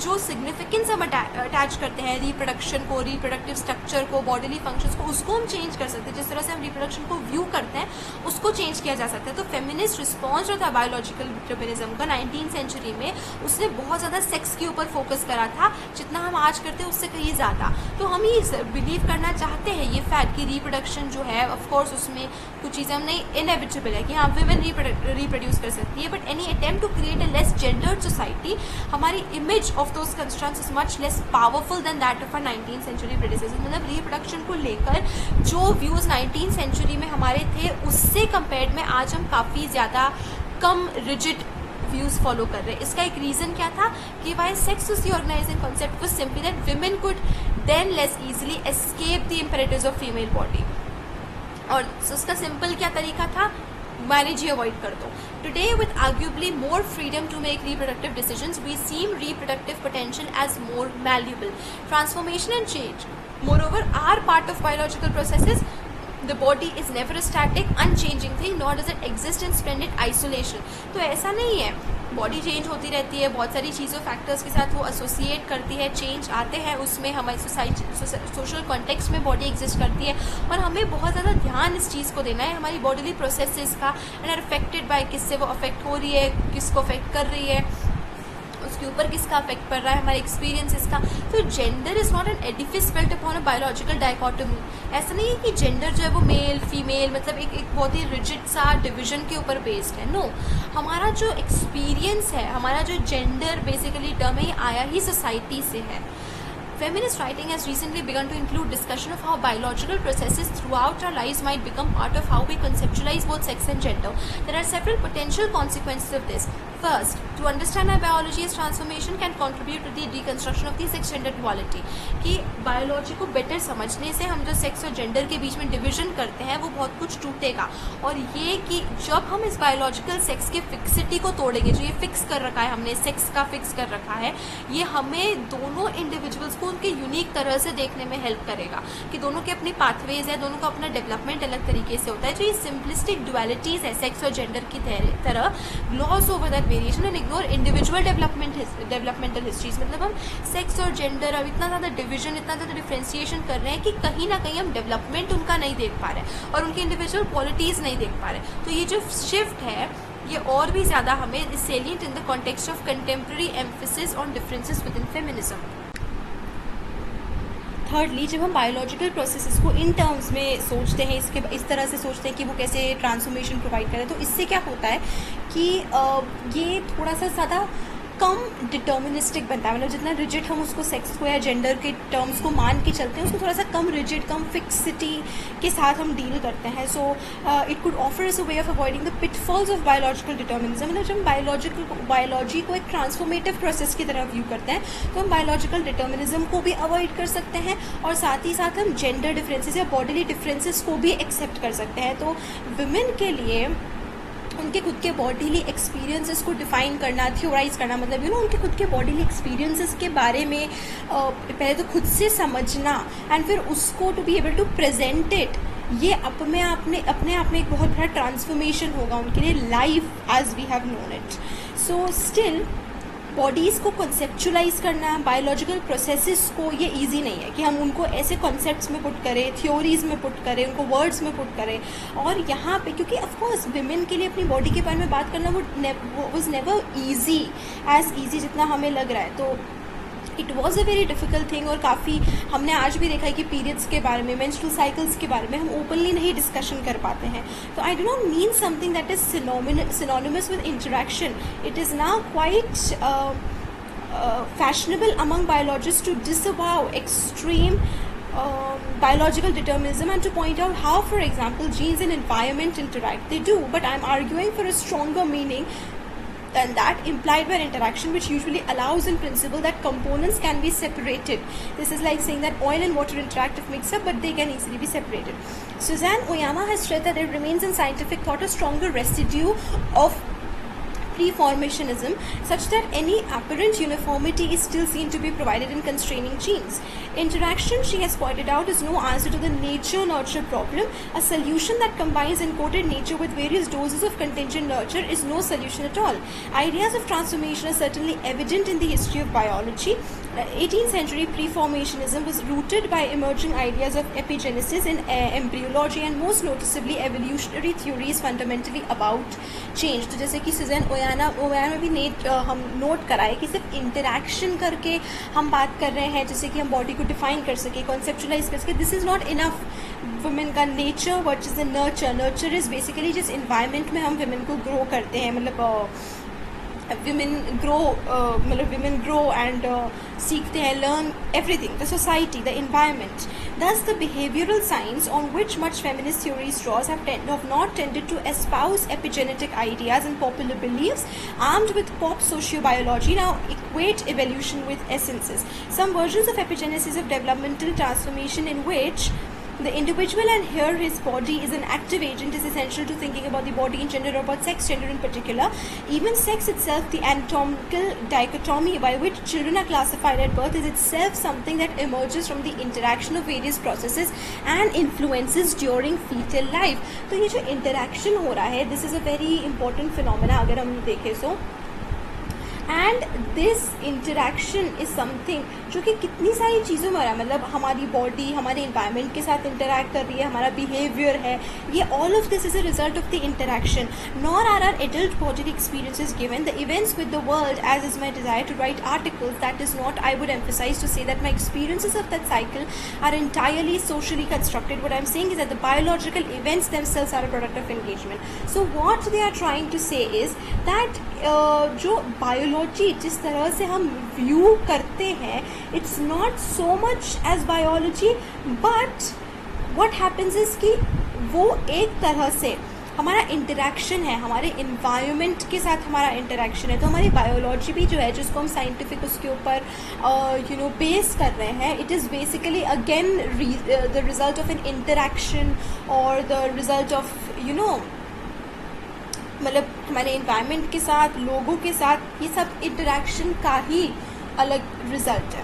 [SPEAKER 1] जो सिग्निफिकेंस हम अटैच करते हैं रिप्रोडक्शन को, रिप्रोडक्टिव स्ट्रक्चर को, बॉडीली फंक्शंस को, उसको हम चेंज कर सकते हैं. जिस तरह से हम रिप्रोडक्शन को व्यू करते हैं उसको चेंज किया जा सकता है. तो फेमिनिस्ट रिस्पॉन्स जो था बायोलॉजिकल डिटर्मिनिज्म का 19th सेंचुरी में, उसने बहुत ज़्यादा सेक्स के ऊपर फोकस करा था, जितना हम आज करते हैं उससे कहीं ज़्यादा. तो हम ये बिलीव करना चाहते हैं ये फैक्ट कि रिप्रोडक्शन जो है, ऑफकोर्स उसमें कुछ चीज़ें हम नहीं, इनएविटेबल है कि हाँ वुमेन रिप्रोड्यूस कर सकती है, but any attempt to create a less gendered society, हमारी image of those constructs is much less powerful than that of our 19th century predecessors. मतलब रिप्रोडक्शन को लेकर जो व्यूज़ 19th सेंचुरी में हमारे थे उससे कंपेयर्ड में आज हम काफ़ी ज़्यादा कम रिजिड व्यूज़ फॉलो कर रहे हैं. इसका एक रीज़न क्या था कि why sex was the organising concept was simply that women could then less easily escape the imperatives of female body. और उसका सिंपल क्या तरीका था, मैरिज ही अवॉइड कर दो. Today, with arguably more freedom to make reproductive decisions, we seem reproductive potential as more malleable. Transformation and change, moreover, are part of biological processes. The body is never a static, unchanging thing, nor does it exist in splendid isolation. तो ऐसा नहीं है, body change होती रहती है, बहुत सारी चीज़ों फैक्टर्स के साथ वो एसोसिएट करती है, चेंज आते हैं उसमें, हमारी सोसाइटी सोशल कॉन्टेक्स्ट में बॉडी एग्जिस्ट करती है, और हमें बहुत ज़्यादा ध्यान इस चीज़ को देना है हमारी बॉडीली प्रोसेसेस का, एंड आर अफेक्टेड बाय किससे वो अफेक्ट हो रही है, किसको अफेक्ट कर रही है, उसके ऊपर किसका अफेक्ट पड़ रहा है, हमारे एक्सपीरियंसेस का. तो gender is not an Edifice built upon a biological dichotomy. ऐसा नहीं है कि जेंडर जो है वो मेल फीमेल मतलब एक बहुत ही रिजिड सा डिवीजन के ऊपर बेस्ड है. नो, हमारा जो एक्सपीरियंस है, हमारा जो जेंडर बेसिकली टर्म है, ये आया ही सोसाइटी से है. Feminist writing has recently begun to include discussion of how biological processes throughout our lives might become part of how we conceptualize both sex and gender. There are several potential consequences of this. First, to understand how biology as transformation can contribute to the deconstruction of the sex gender duality. कि biology को better समझने से हम जो sex और gender के बीच में division करते हैं वो बहुत कुछ टूटेगा, और ये कि जब हम इस बायोलॉजिकल सेक्स के फिक्सिटी को तोड़ेंगे, जो ये फिक्स कर रखा है हमने, सेक्स का फिक्स कर रखा है, ये हमें दोनों इंडिविजुअल्स को उनके यूनिक तरह से देखने में हेल्प करेगा कि दोनों के अपने पाथवेज है, दोनों का अपना डेवलपमेंट अलग तरीके से होता है. जो ये सिंपलिस्टिक डुअलिटीज़ है सेक्स और जेंडर की तरह, gloss over that variation and ignore individual developmental histories. मतलब हम सेक्स और जेंडर अब इतना ज़्यादा डिवीजन, इतना ज़्यादा डिफ्रेंसिएशन कर रहे हैं कि कहीं ना कहीं हम डेवलपमेंट उनका नहीं देख पा रहे हैं और उनकी इंडिविजुअल क्वालिटीज़ नहीं देख पा रहे. तो ये जो शिफ्ट है ये और भी ज़्यादा हमें salient in the context of contemporary emphasis on differences with in feminism. Thirdly, जब हम बायोलॉजिकल प्रोसेसेस को इन टर्म्स में सोचते हैं, इस तरह से सोचते हैं कि वो कैसे ट्रांसफॉर्मेशन प्रोवाइड करें, तो इससे क्या होता है कि ये थोड़ा सा ज़्यादा कम डिटर्मिनिस्टिक बनता है. मतलब जितना रिजिड हम उसको सेक्स को या जेंडर के टर्म्स को मान के चलते हैं, उसको थोड़ा सा कम रिजिड, कम फिक्सिटी के साथ हम डील करते हैं. So it could offer us a way of avoiding the pitfalls of biological determinism. मतलब जब हम बायोलॉजी को एक ट्रांसफॉर्मेटिव प्रोसेस की तरह व्यू करते हैं तो हम बायोलॉजिकल डिटर्मिनिज्म को भी अवॉइड कर सकते हैं और साथ ही साथ हम जेंडर डिफरेंसेस या बॉडीली डिफरेंसेस को भी एक्सेप्ट कर सकते हैं. तो वुमेन के लिए उनके खुद के बॉडीली एक्सपीरियंसेस को डिफ़ाइन करना, थ्योराइज करना, मतलब उनके खुद के बॉडीली एक्सपीरियंसेस के बारे में पहले तो खुद से समझना एंड फिर उसको to be able to present it, ये अपने आप में एक बहुत बड़ा ट्रांसफॉर्मेशन होगा उनके लिए, life as we have known it. So still bodies को कॉन्सेप्चुलाइज करना, बायोलॉजिकल प्रोसेसेस को, ये इजी नहीं है कि हम उनको ऐसे कॉन्सेप्ट्स में पुट करें, थ्योरीज़ में पुट करें, उनको वर्ड्स में पुट करें. और यहाँ पे क्योंकि ऑफकोर्स विमेन के लिए अपनी बॉडी के बारे में बात करना वो was never easy as easy जितना हमें लग रहा है. तो it was a very difficult thing. और काफ़ी हमने आज भी देखा है कि पीरियड्स के बारे में, मेंस्ट्रुअल साइकिल्स के बारे में हम ओपनली नहीं डिस्कशन कर पाते हैं. तो I do not mean something that is synonymous with interaction. It is now quite fashionable among biologists to disavow extreme biological determinism and to point out how, for example, genes and environment interact. They do, but I'm arguing for a stronger meaning than that implied by interaction, which usually allows in principle that components can be separated. This is like saying that oil and water interact if mixed up, but they can easily be separated. Suzanne Oyama has stressed that there remains in scientific thought a stronger residue of preformationism such that any apparent uniformity is still seen to be provided in constraining genes. Interaction, she has pointed out, is no answer to the nature-nurture problem. A solution that combines encoded nature with various doses of contingent nurture is no solution at all. Ideas of transformation are certainly evident in the history of biology. 18th century preformationism was rooted by emerging ideas of epigenesis in embryology and most noticeably evolutionary theories fundamentally about change. तो जैसे कि Suzanne ओयाना भी हम note कराए कि सिर्फ interaction करके हम बात कर रहे हैं, जैसे कि हम बॉडी को डिफाइन कर सके, कॉन्सेप्चुलाइज कर सके. This is not enough. Women का nature what is the nurture is basically जिस इन्वायरमेंट में हम वुमेन को ग्रो करते हैं, मतलब women grow and सीखते हैं, learn everything, the society, the environment. Thus, the behavioral science on which much feminist theories draws have not tended to espouse epigenetic ideas and popular beliefs. Armed with pop sociobiology, now equate evolution with essences. Some versions of epigenesis of developmental transformation in which the individual, and here his body is an active agent, is essential to thinking about the body in general, or about sex gender in particular. Even sex itself, the anatomical dichotomy by which children are classified at birth, is itself something that emerges from the interaction of various processes and influences during fetal life. तो ये जो interaction हो रहा है, this is a very important phenomena अगर हम देखें so. And this interaction is something जो कि कितनी सारी चीज़ों में हो रहा है, मतलब हमारी बॉडी हमारे इन्वायरमेंट के साथ इंटरैक्ट कर रही है, हमारा बिहेवियर है, ये all of this is a result of the interaction. Nor are are adult body experiences given the events with the world as is my desire to write articles. That is not, I would emphasise to say that my experiences of that cycle are entirely socially constructed. What I'm saying is that the biological events themselves are a product of engagement. So what they are trying to say is that जो biology जिस तरह से हम view करते हैं, it's not so much as biology, but what happens is कि वो एक तरह से हमारा इंटरेक्शन है, हमारे इन्वायरमेंट के साथ हमारा इंटरेक्शन है। तो हमारी बायोलॉजी भी जो है, जिसको हम साइंटिफिक उसके ऊपर बेस कर रहे हैं, it is basically again the result of N interaction और द रिज़ल्ट ऑफ मतलब हमारे इन्वायरमेंट के साथ, लोगों के साथ, ये सब इंटरेक्शन का ही अलग रिजल्ट है।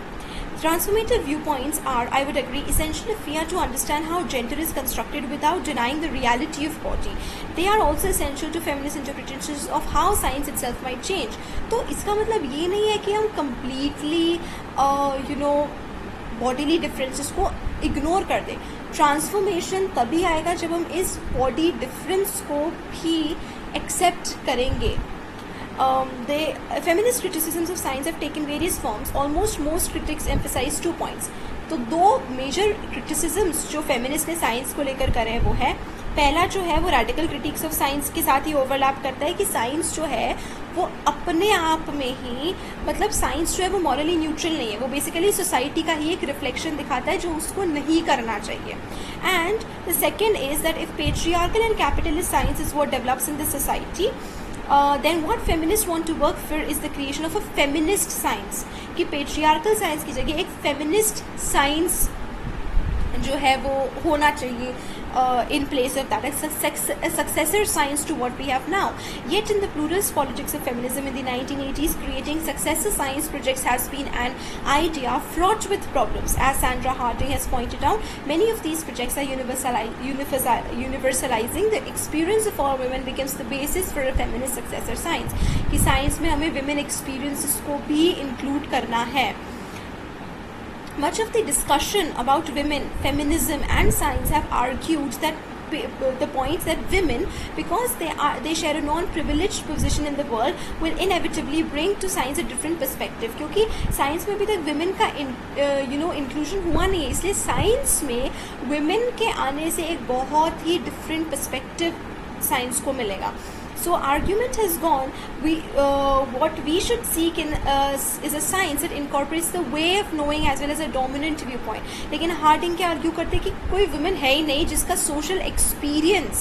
[SPEAKER 1] Transformative viewpoints are, I would agree, essential if we are to understand how gender is constructed without denying the reality of body. They are also essential to feminist interpretations of how science itself might change. तो इसका मतलब ये नहीं है कि हम completely bodily differences को ignore कर दें। ट्रांसफॉर्मेशन तभी आएगा जब हम इस बॉडी डिफरेंस को भी एक्सेप्ट करेंगे। The feminist criticisms of science have taken various forms. Almost most critics emphasize 2 points. तो 2 मेजर क्रिटिसिजम्स जो फेमिनिस्ट ने साइंस को लेकर करे हैं वो है, पहला जो है वो रेडिकल क्रिटिक्स ऑफ साइंस के साथ ही ओवरलैप करता है कि साइंस जो है वो अपने आप में ही, मतलब साइंस जो है वो मॉरली न्यूट्रल नहीं है, वो बेसिकली सोसाइटी का ही एक रिफ्लेक्शन दिखाता है जो उसको नहीं करना चाहिए। And the second is that if patriarchal and capitalist science is what develops in this society, then what feminists want to work for is the creation of a feminist science, कि patriarchal science की जगह एक feminist science जो है वो होना चाहिए in place of that, a successor science to what we have now. Yet in the pluralist politics of feminism in the 1980s, creating successor science projects has been an idea fraught with problems. As Sandra Harding has pointed out, many of these projects are universalizing the experience of all women becomes the basis for a feminist successor science. कि science में हमें women experiences को भी include करना है। Much of the discussion about women, feminism and science have argued that the points that women, because they share a non-privileged position in the world, will inevitably bring to science a different perspective. क्योंकि science में अभी तक women का inclusion हुआ नहीं है, इसलिए science में women के आने से एक बहुत ही different perspective साइंस को मिलेगा। So argument has gone, what we should seek in is a science that incorporates the way of knowing as well as a dominant viewpoint. लेकिन हार्डिंग क्या आर्ग्यू करते हैं कि कोई वुमेन है ही नहीं जिसका सोशल एक्सपीरियंस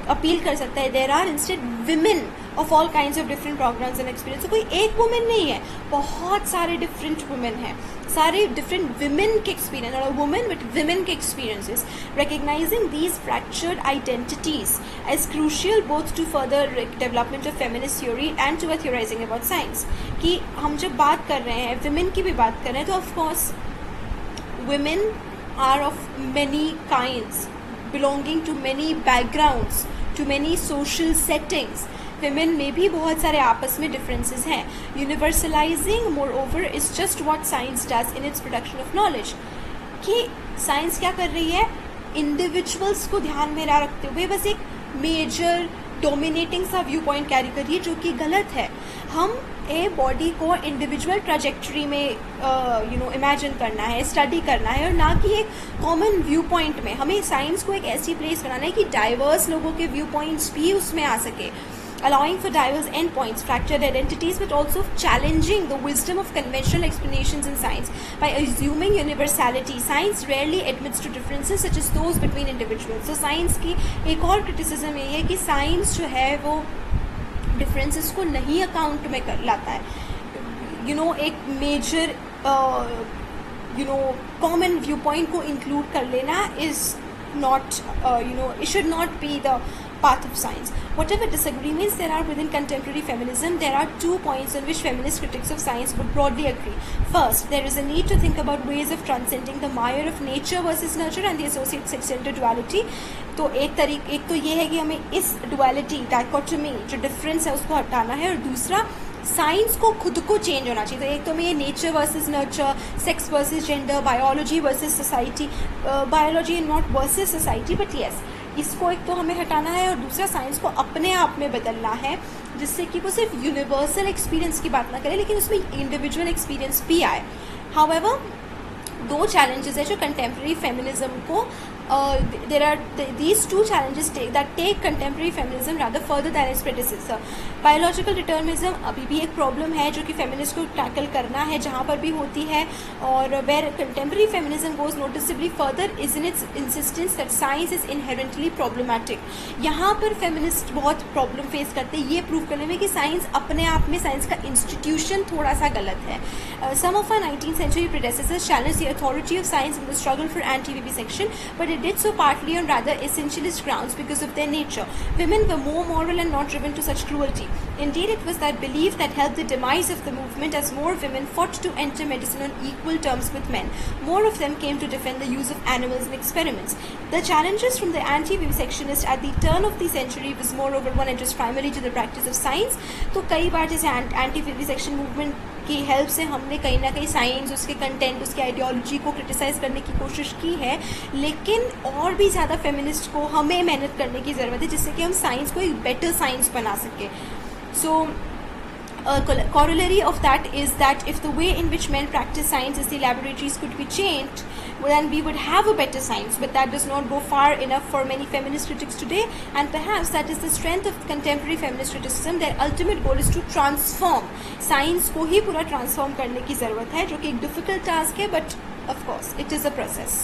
[SPEAKER 1] अपील कर सकता है। There are instead women of all kinds of different programmes and experience. तो कोई एक वुमेन नहीं है, बहुत सारे डिफरेंट वुमेन हैं, सारे डिफरेंट विमेन के एक्सपीरियंस, और वुमेन विद विमेन के experiences. Recognising these fractured identities as crucial both to further development of feminist theory and to theorising about science. कि हम जब बात कर रहे हैं विमेन की भी बात कर रहे हैं, तो of course women are of many kinds, belonging to many backgrounds, to many social settings. Women में भी बहुत सारे आपस में differences हैं. Universalizing, moreover, is just what science does in its production of knowledge. कि science क्या कर रही है? Individuals को ध्यान में रखते हुए बस एक major dominating सा व्यू पॉइंट कैरी करिए, जो कि गलत है। हम ए बॉडी को इंडिविजुअल ट्रैजेक्टरी में इमेजिन करना है, स्टडी करना है, और ना कि एक कॉमन व्यू पॉइंट में। हमें साइंस को एक ऐसी प्लेस बनाना है कि डाइवर्स लोगों के व्यू पॉइंट्स भी उसमें आ सके, allowing for diverse endpoints, fractured identities, but also challenging the wisdom of conventional explanations in science. By assuming universality, science rarely admits to differences such as those between individuals. So science की एक और criticism ये है कि science जो है वो differences को नहीं अकाउंट में कर लाता है। एक मेजर कॉमन व्यू पॉइंट को इंक्लूड कर लेना is not, it should not be the path of science. Whatever disagreements there are within contemporary feminism, there are 2 points on which feminist critics of science would broadly agree. First, there is a need to think about ways of transcending the mire of nature versus nurture and the associated sex-gender duality. तो एक तो ये है कि हमें इस duality, dichotomy, जो difference है उसको हटाना है, और दूसरा साइंस को खुद को चेंज होना चाहिए। तो एक तो मैं ये nature versus nurture, sex versus gender, biology versus society, biology not versus society, but yes, इसको एक तो हमें हटाना है, और दूसरा साइंस को अपने आप में बदलना है, जिससे कि वो सिर्फ यूनिवर्सल एक्सपीरियंस की बात ना करे, लेकिन उसमें इंडिविजुअल एक्सपीरियंस भी आए। हाउएवर, 2 चैलेंजेस है जो कंटेम्प्रेरी फेमिनिज्म को there are these two challenges that take contemporary feminism rather further than its predecessor. Biological determinism अभी भी एक प्रॉब्लम है जो कि फेमिनिस्ट को टैकल करना है जहाँ पर भी होती है, और where contemporary feminism goes noticeably further is in its insistence that science is inherently problematic. यहाँ पर फेमिनिस्ट बहुत प्रॉब्लम फेस करते हैं ये प्रूव करने में कि साइंस अपने आप में, साइंस का इंस्टीट्यूशन थोड़ा सा गलत है. Some of our 19th century predecessors challenged the authority of science in the struggle for anti-vivisection, but it did so partly on rather essentialist grounds because of their nature. Women were more moral and not driven to such cruelty. Indeed, it was that belief that helped the demise of the movement as more women fought to enter medicine on equal terms with men. More of them came to defend the use of animals in experiments. The challenges from the anti-vivisectionists at the turn of the century was moreover one addressed primarily to the practice of science. तो कई बार जैसे anti-vivisection movement की help से हमने कहीं ना कहीं science, उसके कंटेंट, उसकी आइडियोलॉजी को क्रिटिसाइज़ करने की कोशिश की है, लेकिन और भी ज़्यादा फेमिनिस्ट को हमें मेहनत करने की ज़रूरत है जिससे कि हम साइंस को एक बेटर साइंस बना सकें. सो corollary of that is that if the way in which men practice science in the laboratories could be changed, then we would have a better science. But that does not go far enough for many feminist critics today, and perhaps that is the strength of contemporary feminist criticism. Their ultimate goal is to transform. Science को ही पूरा transform करने की ज़रूरत है, जो कि एक difficult task है, but of course it is a process.